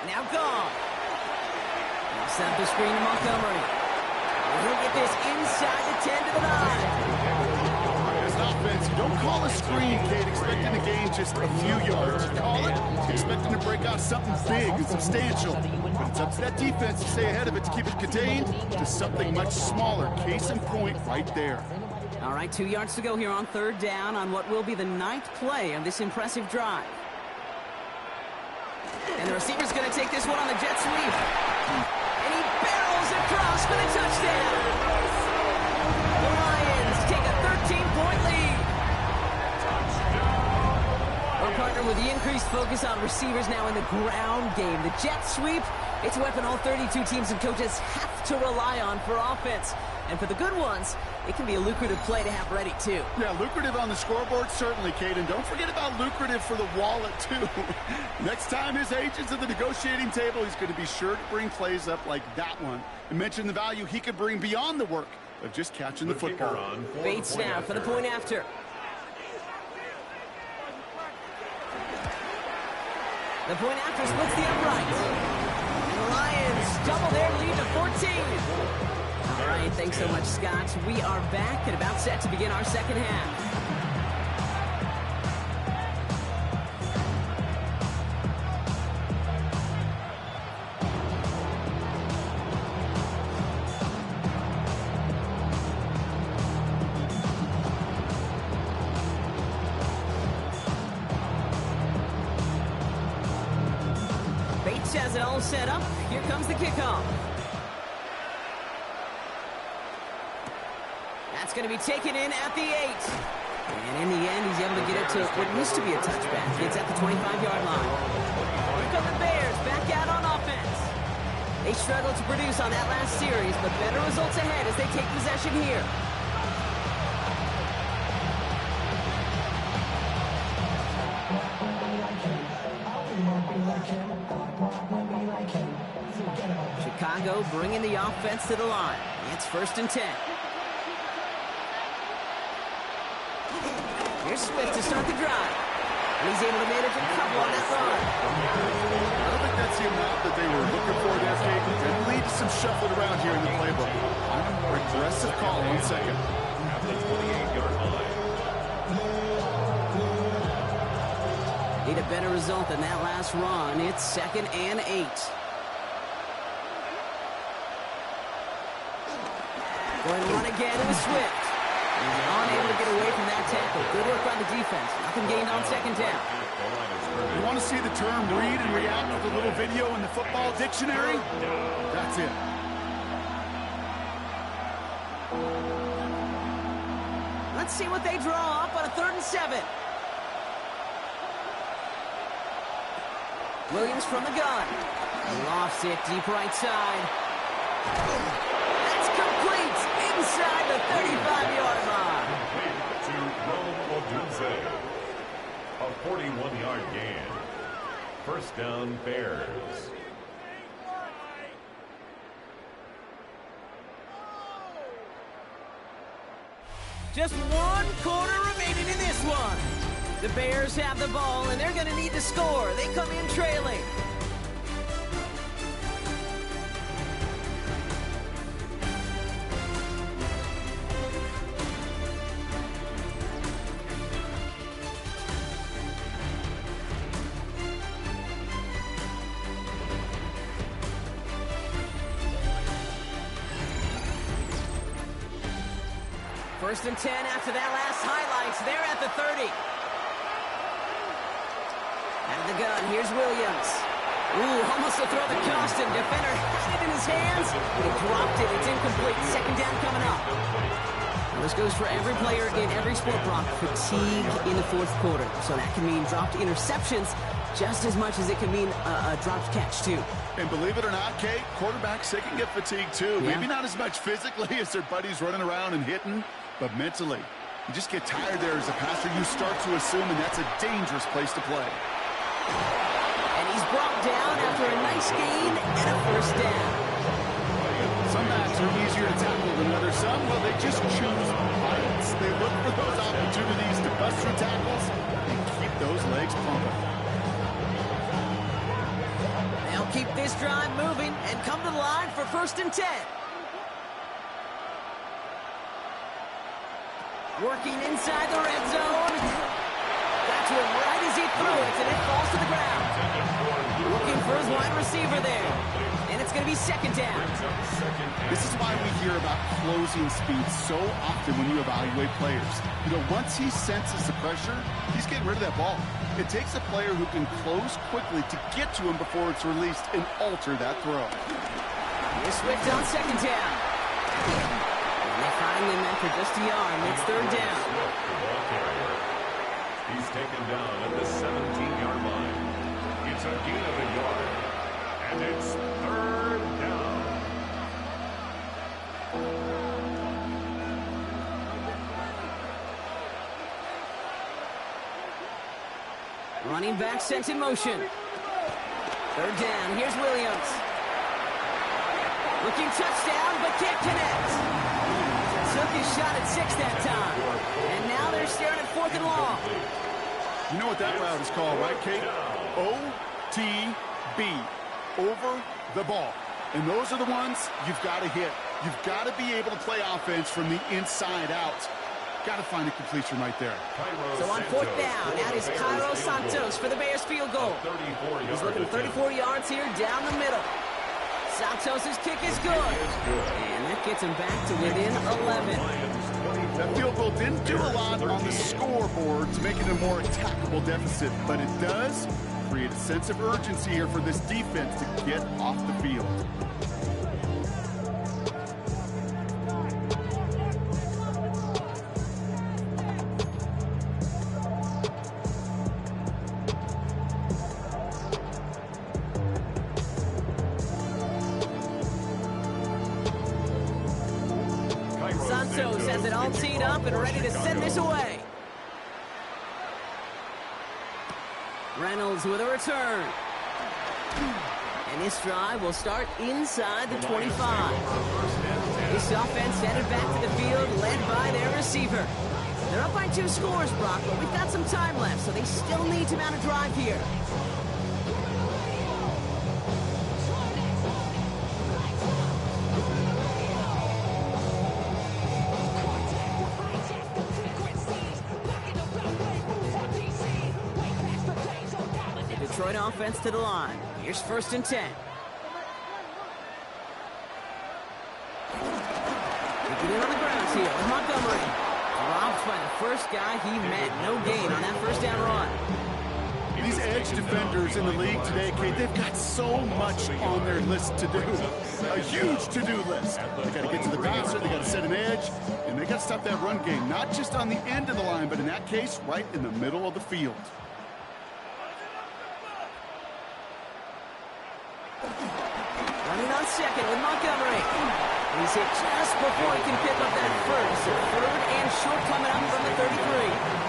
Now gone. Now set up the screen to Montgomery. And he'll get this inside the 10 to the 9. As an offense, you don't call a screen, Kate, expecting to gain just a few yards. You call it expecting to break out something big and substantial. But it's up to that defense to stay ahead of it, to keep it contained to something much smaller. Case in point right there. All right, 2 yards to go here on 3rd down on what will be the 9th play of this impressive drive. And the receiver's going to take this one on the jet sweep. And he barrels across for the touchdown. The Lions take a 13-point lead. Our partner, with the increased focus on receivers now in the ground game, the jet sweep, it's a weapon all 32 teams and coaches have to rely on for offense. And for the good ones, it can be a lucrative play to have ready, too. Yeah, lucrative on the scoreboard, certainly, Kate. And don't forget about lucrative for the wallet, too. Next time his agent's at the negotiating table, he's going to be sure to bring plays up like that one and mention the value he could bring beyond the work of just catching the football. Bates now for the point after. The point after splits the uprights. And the Lions double their lead to 14. All right, thanks so much, Scott. We are back and about set to begin our 2nd half. Bates has it all set up. Here comes the kickoff. That's going to be taken in at the 8. And in the end, he's able to get it to what used to be a touchback. It's at the 25-yard line. Here come the Bears back out on offense. They struggled to produce on that last series, but better results ahead as they take possession here. Chicago bringing the offense to the line. It's 1st and 10. Here's Swift to start the drive. And he's able to manage a couple on that run. I don't think that's the amount that they were looking for there, Kate. It leads to some shuffling around here in the playbook. Aggressive call on 2nd. At the 28-yard line. Need a better result than that last run. It's 2nd and 8. Going to run again with Swift. Unable to get away from that tackle. Good work by the defense. Nothing gained on second down. You want to see the term read and react with a little video in the football dictionary? That's it. Let's see what they draw up on a 3rd and 7. Williams from the gun. Lofts it deep right side. That's complete inside the 35-yard line. A 41-yard gain. First down, Bears. Just 1 quarter remaining in this one. The Bears have the ball, and they're going to need to score. They come in trailing. First and 10 after that last highlights. They're at the 30. Out of the gun, here's Williams. Ooh, almost a throw that cost him. Defender had it in his hands. He dropped it. It's incomplete. Second down coming up. Now, this goes for every player in every sport, Brock. Fatigue in the 4th quarter. So that can mean dropped interceptions just as much as it can mean a dropped catch, too. And believe it or not, Kate, quarterbacks, they can get fatigued, too. Yeah. Maybe not as much physically as their buddies running around and hitting, but mentally. You just get tired there as a passer. You start to assume, and that's a dangerous place to play. And he's brought down after a nice gain and a first down. Some backs are easier to tackle than others. Some, well, they just choose violence. They look for those opportunities to bust through tackles and keep those legs pumping. They'll keep this drive moving and come to the line for first and 10. Working inside the red zone. Got to him right as he threw it, and it falls to the ground. Looking for his wide receiver there. And it's going to be second down. This is why we hear about closing speed so often when you evaluate players. You know, once he senses the pressure, he's getting rid of that ball. It takes a player who can close quickly to get to him before it's released and alter that throw. Here's Swift on second down. And they find him after just a yard. It's third down. He's taken down at the 17-yard line. It's a gain of a yard. And it's third down. Running back sent in motion. Third down. Here's Williams. Looking touchdown, but can't connect. Took his shot at 6 that time. And now they're staring at 4th and long. You know what that route is called, right, Kate? OTB. Over the ball. And those are the ones you've got to hit. You've got to be able to play offense from the inside out. Got to find a completion right there. So on 4th down, out is Cairo Santos for the Bears field goal. He's looking 34 yards here down the middle. Santos' kick is good. And that gets him back to within 11. That field goal didn't do a lot on the scoreboard to make it a more attackable deficit, but it does create a sense of urgency here for this defense to get off the field. Santos has it all teed up and ready to send this away. Reynolds with a return. And this drive will start inside the 25. This offense headed back to the field, led by their receiver. They're up by 2 scores, Brock, but we've got some time left, so they still need to mount a drive here. Detroit offense to the line. Here's first and 10. Taking it on the ground here with Montgomery. by the first guy he met. No gain on that first down run. These edge defenders in the league today, Kate, they've got so much on their list to do. A huge to-do list. They got to get to the passer, they got to set an edge, and they got to stop that run game, not just on the end of the line, but in that case, right in the middle of the field. Running on second with Montgomery. He's hit just before he can pick up that first. So third and short coming up from the 33.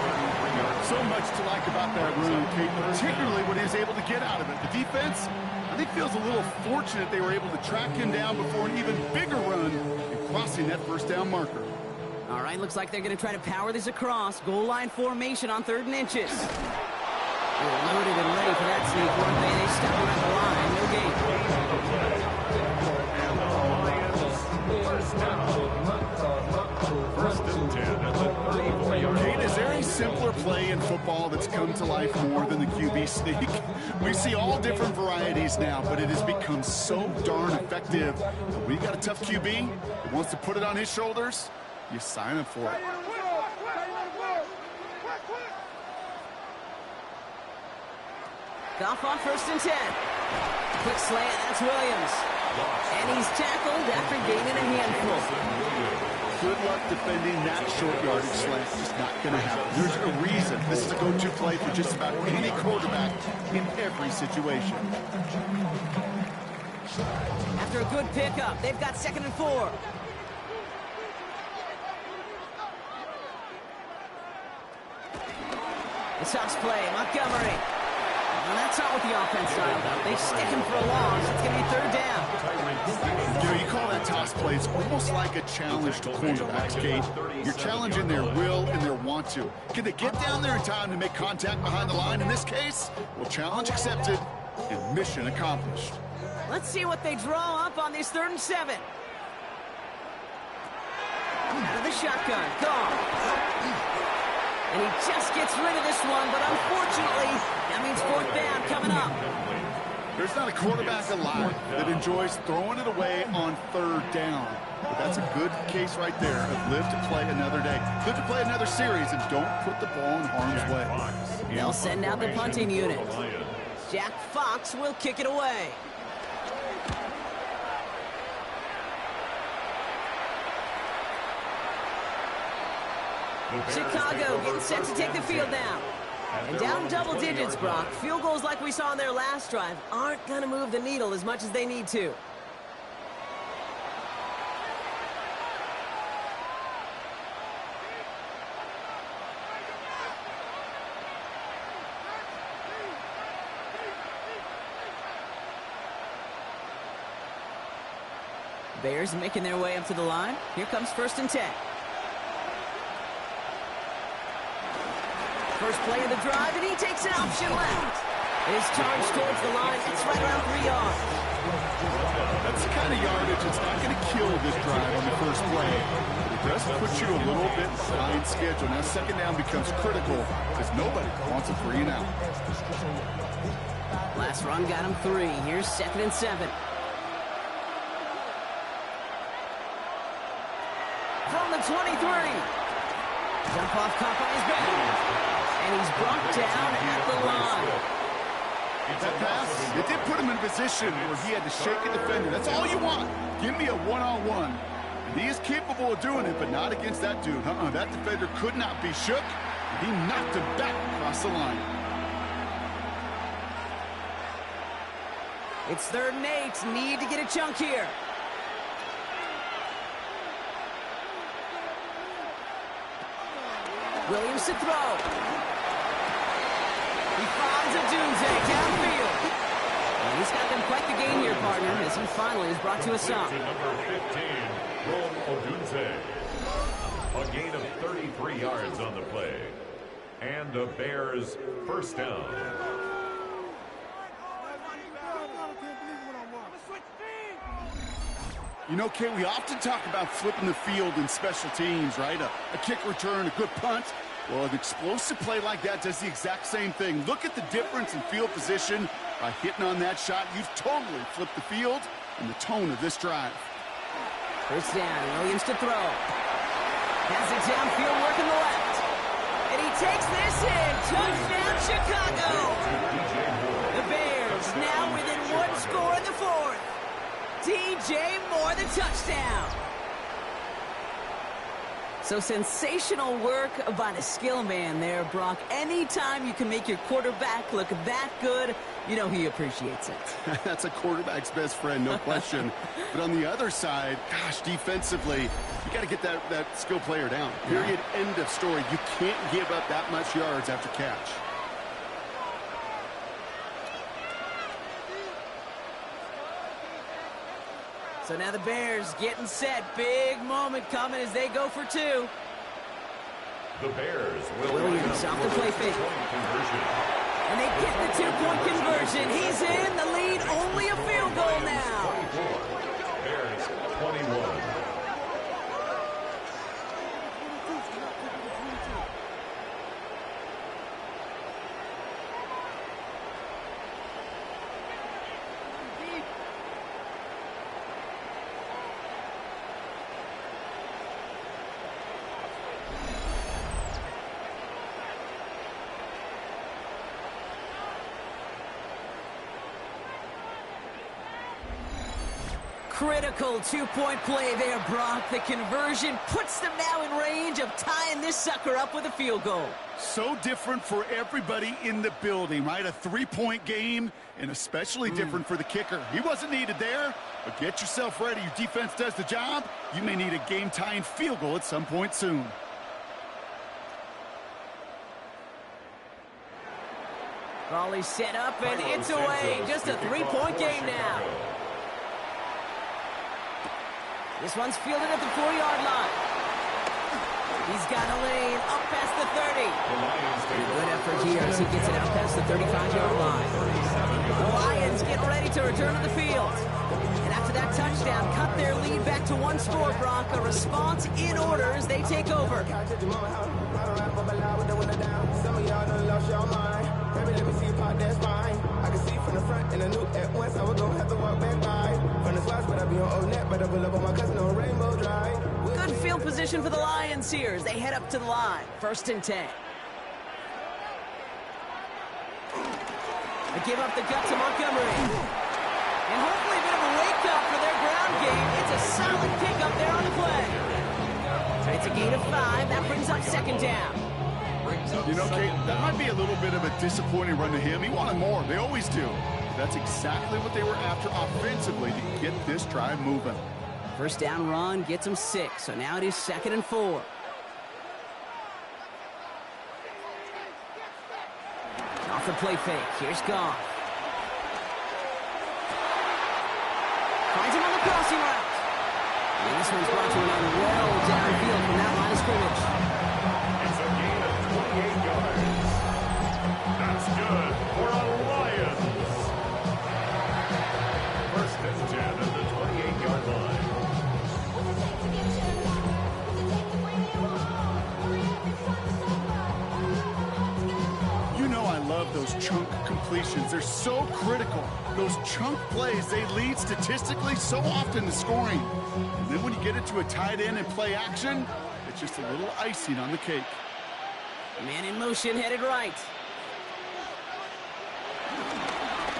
So much to like about that run, Kate, particularly when he was able to get out of it. The defense, I think, feels a little fortunate they were able to track him down before an even bigger run and crossing that first down marker. All right, looks like they're going to try to power this across. Goal line formation on 3rd and inches. They're loaded and ready for that sneak one. They step around the line. No gain. And the Lions first down. First and 10 at the 34-yard line. Kate, is there a simpler play in football that's come to life more than the QB sneak? We see all different varieties now, but it has become so darn effective. When you got a tough QB that wants to put it on his shoulders, you sign up for it. Goff on 1st and 10. Quick slant, that's Williams. And he's tackled after gaining a handful. Good luck defending that short yardage slant. Just not going to happen. There's a reason this is a go-to play for just about any quarterback in every situation. After a good pickup, they've got 2nd and 4. The toss play, Montgomery. Well, that's not what the offense styled up. They stick him for a loss. It's going to be 3rd down. You know, you call that toss play. It's almost like a challenge to quarterbacks, Kate. You're challenging their will and their want to. Can they get down there in time to make contact behind the line? In this case, well, challenge accepted and mission accomplished. Let's see what they draw up on this 3rd and 7. Out of the shotgun. Gone. And he just gets rid of this one, but unfortunately, that means 4th down coming up. There's not a quarterback alive that enjoys throwing it away on 3rd down. But that's a good case right there of live to play another day. Live to play another series and don't put the ball in harm's way. They'll send out the punting unit. Jack Fox will kick it away. Chicago getting set to take the field down. And down double digits, Brock. Field goals like we saw in their last drive aren't going to move the needle as much as they need to. Bears making their way up to the line. Here comes 1st and 10. First play of the drive, and he takes an option left. His charge towards the line. It's right around 3 yards. That's the kind of yardage that's not going to kill this drive on the first play. But it does put you a little bit behind schedule. Now 2nd down becomes critical because nobody wants a 3 and out. Last run got him 3. Here's 2nd and 7. From the 23. Jump off caught by his back. And he's brought down at the line. That pass, it did put him in a position where he had to shake a defender. That's all you want. Give me a one-on-one. And he is capable of doing it, but not against that dude. That defender could not be shook. He knocked him back across the line. It's 3rd and 8. Need to get a chunk here. Williams to throw. He finds a doomsday downfield. And he's got them quite the gain here, partner, as he finally is brought to a stop. Number 15, Rome Odunze. A gain of 33 yards on the play. And the Bears' first down. You know, Kate, we often talk about flipping the field in special teams, right? A kick return, a good punt. Well, an explosive play like that does the exact same thing. Look at the difference in field position. By hitting on that shot, you've totally flipped the field and the tone of this drive. First down, Williams to throw. Has it downfield, working the left. takes this in. Touchdown, Chicago. The Bears now within one score in the fourth. DJ Moore, the touchdown. So sensational work by the skill man there, Brock. Anytime you can make your quarterback look that good, you know he appreciates it. That's a quarterback's best friend, no question. But on the other side, gosh, defensively, you got to get that skill player down. Period, end of story. You can't give up that much yards after catch. So now the Bears getting set. Big moment coming as they go for two. The Bears will Williams off the play fake. And they get the two-point conversion. He's in the lead. Only a field goal now. Bears 21. Critical two-point play there, Brock. The conversion puts them now in range of tying this sucker up with a field goal. So different for everybody in the building, right? A three-point game, and especially different for the kicker. He wasn't needed there, but get yourself ready. Your defense does the job. You may need a game-tying field goal at some point soon. Raleigh set up, and it's away. Just a three-point game now. This one's fielded at the 4-yard line. He's got a lane up past the 30. Good effort here as he gets it out past the 35-yard line. The Lions getting ready to return to the field. And after that touchdown, cut their lead back to one score, Brock. A response in order as they take over. I can see from the front and I knew at once I was gonna have to walk back by. From the spots, but I be on old net, but I pull up on my cousin on Rainbow Drive. Good field position for the Lions here as they head up to the line. 1st and 10. They give up the gut to Montgomery. And hopefully a bit of a wake-up for their ground game. It's a solid pickup there on the play. It's a gain of 5. That brings up 2nd down. You know, Kate, that might be a little bit of a disappointing run to him. He wanted more. They always do. That's exactly what they were after offensively to get this drive moving. 1st down run gets him 6. So now it is 2nd and 4. Off the play fake. Here's Goff. Finds him on the crossing route. And this one's brought to an end well downfield from that line of scrimmage. It's a gain of 28 yards. That's good for a Lions. 1st and 10 at the 28-yard line. You know I love those chunk completions. They're so critical. Those chunk plays, they lead statistically so often to scoring. And then when you get it to a tight end and play action, it's just a little icing on the cake. Man in motion, headed right.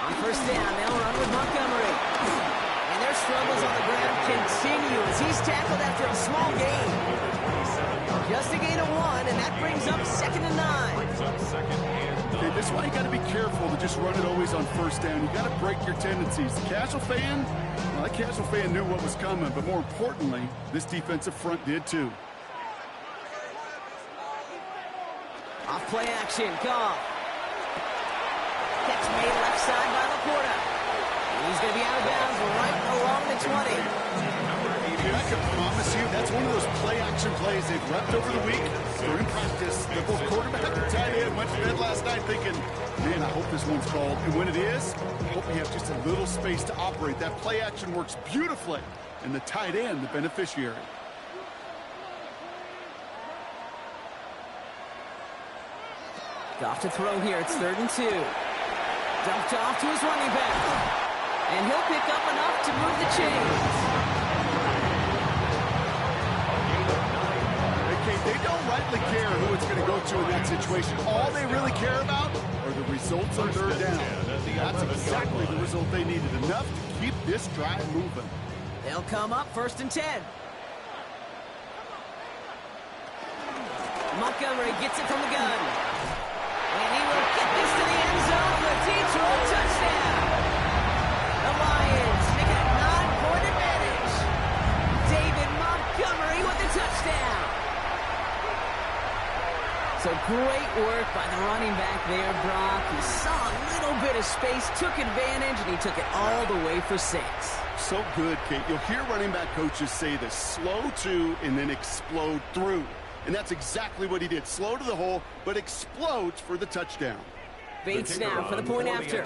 On 1st down, they'll run with Montgomery. And their struggles on the ground continue as he's tackled after a small gain. Just a gain of 1, and that brings up 2nd and 9. Okay, this is why you got to be careful to just run it always on 1st down. You got to break your tendencies. The casual fan, well, that casual fan knew what was coming, but more importantly, this defensive front did too. Off play action, Goff. Catch made left side by Laporta. And he's going to be out of bounds right along the 20. I can promise you that's one of those play-action plays they've repped over the week. They're in practice. They're both quarterback and tight end. Went to bed last night thinking, man, I hope this one's called. And when it is, I hope you have just a little space to operate. That play-action works beautifully. And the tight end, the beneficiary. Goff to throw here. It's 3rd and 2. Dumped off to his running back. And he'll pick up enough to move the chains. Okay, they don't rightly care who it's going to go to in that situation. All they really care about are the results on third down. That's exactly the result they needed, enough to keep this drive moving. They'll come up 1st and 10. Montgomery gets it from the gun. And he will get this to the end zone for a Detroit touchdown. The Lions make it a 9-point advantage. David Montgomery with the touchdown. So great work by the running back there, Brock. He saw a little bit of space, took advantage, and he took it all the way for 6. So good, Kate. You'll hear running back coaches say this: slow to and then explode through. And that's exactly what he did. Slow to the hole, but explodes for the touchdown. Bates now for the point after.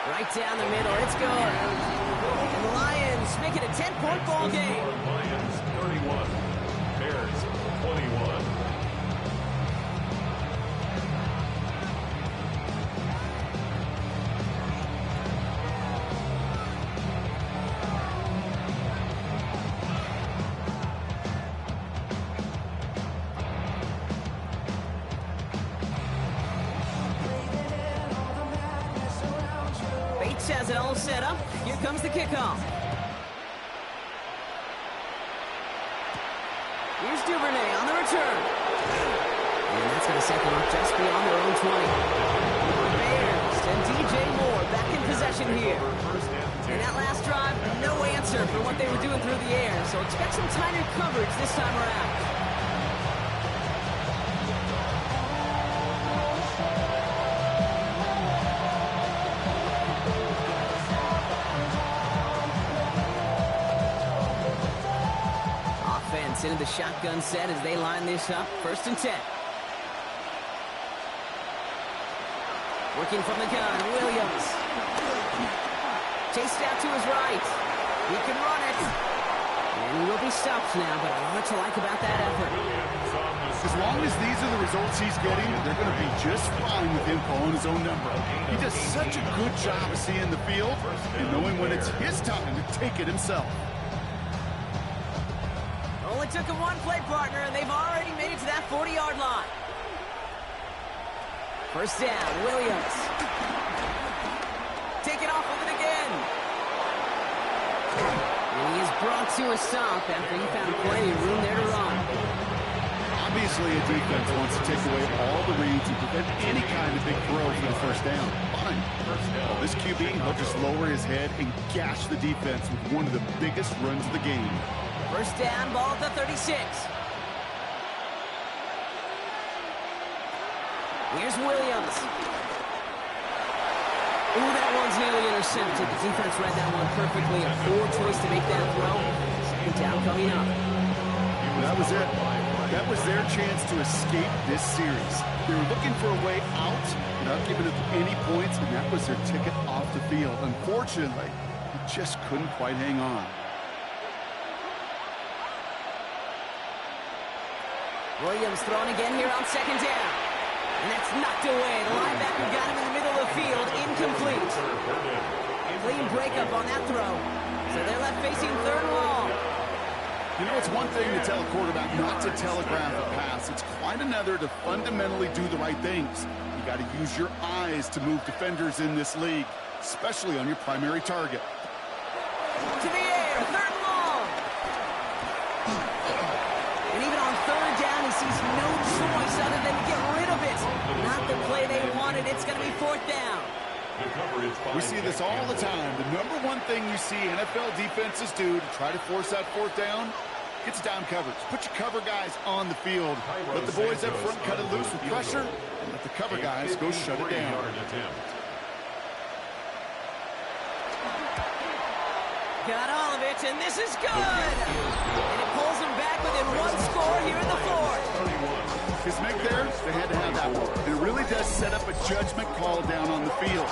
Right down the middle. It's good. And the Lions make it a 10-point ball game. Lions 31, Bears 21. Has it all set up. Here comes the kickoff. Here's Duvernay on the return. And that's going to set them up just beyond their own 20. Bears and DJ Moore back in possession here. And that last drive, no answer for what they were doing through the air. So expect some tighter coverage this time around. Into the shotgun set as they line this up. 1st and 10. Working from the gun, Williams. Chased out to his right. He can run it. And he will be stopped now, but a lot to like about that effort. As long as these are the results he's getting, they're going to be just fine with him calling his own number. He does such a good job of seeing the field and knowing when it's his time to take it himself. Only took him one play partner, and they've already made it to that 40-yard line. 1st down, Williams. Take it off with it again. And he is brought to a stop after he found plenty of room there to run. Obviously, a defense wants to take away all the reads and prevent any kind of big throw for the 1st down. Fine. Well, this QB will just lower his head and gash the defense with one of the biggest runs of the game. 1st down, ball at the 36. Here's Williams. Ooh, that one's nearly intercepted. The defense read that one perfectly. A poor choice to make that throw. 2nd down coming up. That was it. That was their chance to escape this series. They were looking for a way out without giving up any points, and that was their ticket off the field. Unfortunately, they just couldn't quite hang on. Williams throwing again here on 2nd down. And that's knocked away. The linebacker got him in the middle of the field. Incomplete. Clean breakup on that throw. So they're left facing 3rd and long. You know, it's one thing to tell a quarterback not to telegraph a pass. It's quite another to fundamentally do the right things. You got to use your eyes to move defenders in this league, especially on your primary target. To the air, 3rd and long. And even on 3rd down, he sees no choice other than to get rid of it. Not the play they wanted. It's going to be 4th down. We see this all the time. The number one thing you see NFL defenses do to try to force that 4th down, it's down coverage. Put your cover guys on the field. Let the boys up front cut it loose with pressure, and let the cover guys go shut it down. Got all of it, and this is good. And it pulls him back within 1 score here in the 4th. His make there, they had to have that one. And it really does set up a judgment call down on the field.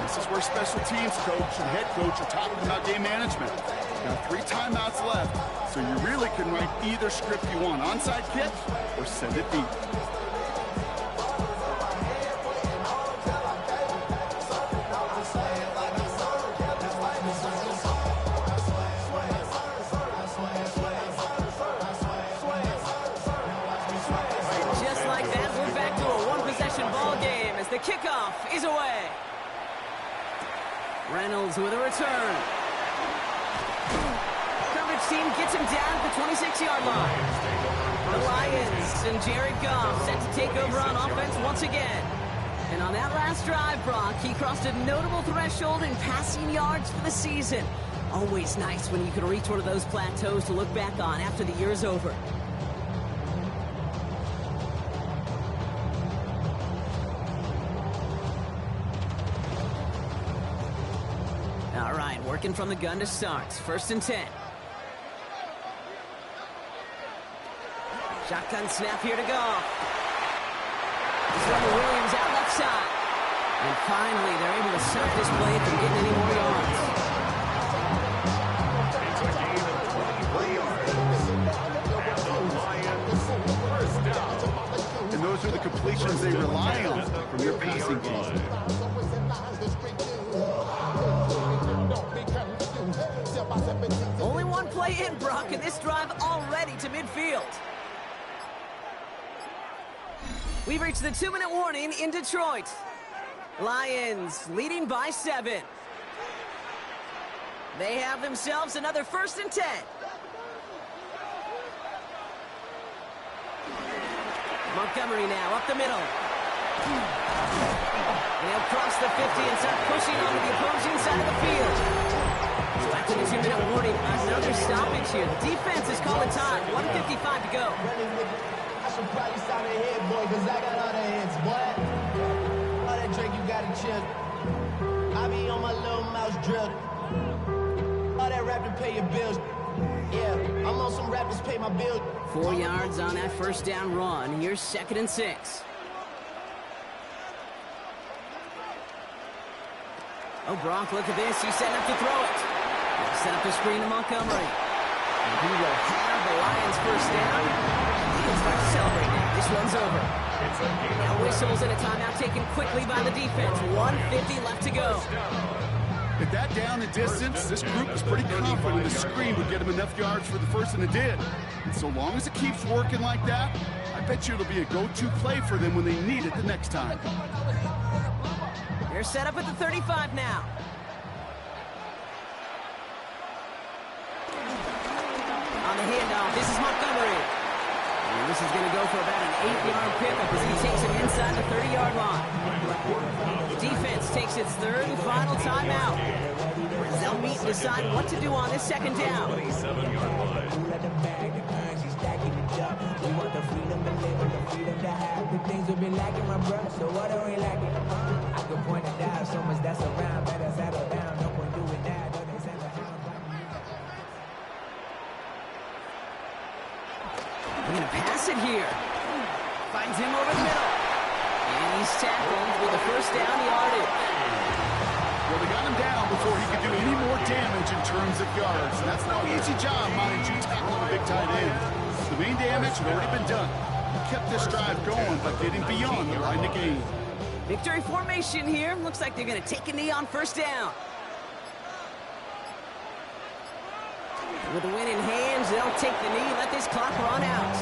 This is where special teams coach and head coach are talking about game management. Got 3 timeouts left, so you really can write either script you want. Onside kick or send it deep. possession ball game as the kickoff is away. Reynolds with a return. Coverage team gets him down at the 26-yard line. The Lions and Jared Goff set to take over on offense once again. And on that last drive, Brock, he crossed a notable threshold in passing yards for the season. Always nice when you can reach one of those plateaus to look back on after the year's over. All right, working from the gun to start. 1st and 10. Shotgun snap here to Goff. Trevor Williams out left side. And finally, they're able to stop this play from getting any more yards. It's a gain of 23 yards. And the Lions first down. And those are the completions they rely on from their passing game. Only one play in, Brock, and this drive already to midfield. We've reached the 2-minute warning in Detroit. Lions leading by 7. They have themselves another 1st and 10. Montgomery now up the middle. They'll cross the 50 and start pushing onto the opposing side of the field. So after the 2-minute warning, another stoppage here. The defense is calling time. 1:55 to go. I should probably sign a head, boy, because I got all the hits, boy. All that drink you got to chill. I be on my little mouse drill. All that rap to pay your bills. Yeah, I'm on some rappers pay my bills. 4 yards on that 1st down run. Here's 2nd and 6. Oh, Brock, look at this. He's setting up to throw it. He'll set up the screen to Montgomery. And he will have the Lions 1st down. He'll start celebrating. This one's over. Now whistles and a timeout taken quickly by the defense. 1:50 left to go. At that down and distance, this group was pretty confident the screen would get them enough yards for the 1st, and it did. And so long as it keeps working like that, I bet you it'll be a go-to play for them when they need it the next time. They're set up at the 35 now. On the handoff, this is Montgomery. And this is going to go for about an 8-yard pickup as he takes it inside the 30-yard line. Defense takes its 3rd and final timeout. They'll meet and decide what to do on this 2nd down. We're going to pass it here. Finds him over the middle. And he's tackled with a 1st down yardage. Well, they got him down before he could do any more damage in terms of yards. And that's no easy job, mind you, tackling a big tight end. The main damage had already been done. He kept this drive going by getting beyond the line of game. Victory formation here. Looks like they're going to take a knee on 1st down. With the win in hands, they'll take the knee, let this clock run out.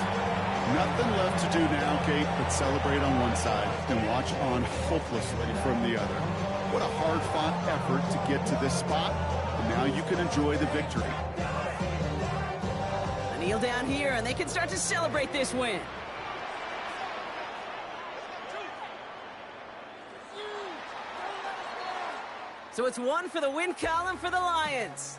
Nothing left to do now, Kate, but celebrate on one side and watch on hopelessly from the other. What a hard-fought effort to get to this spot, and now you can enjoy the victory. A kneel down here, and they can start to celebrate this win. So it's 1 for the win column for the Lions.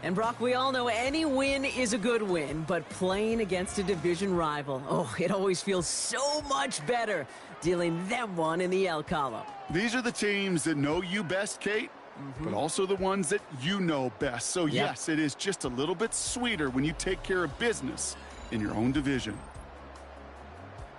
And Brock, we all know any win is a good win, but playing against a division rival, oh, it always feels so much better dealing them one in the L column. These are the teams that know you best, Kate, but also the ones that you know best. So yes, it is just a little bit sweeter when you take care of business in your own division.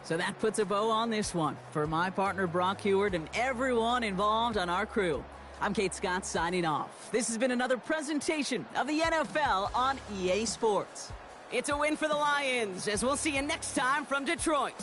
So that puts a bow on this one. For my partner, Brock Heward, and everyone involved on our crew, I'm Kate Scott signing off. This has been another presentation of the NFL on EA Sports. It's a win for the Lions, as we'll see you next time from Detroit.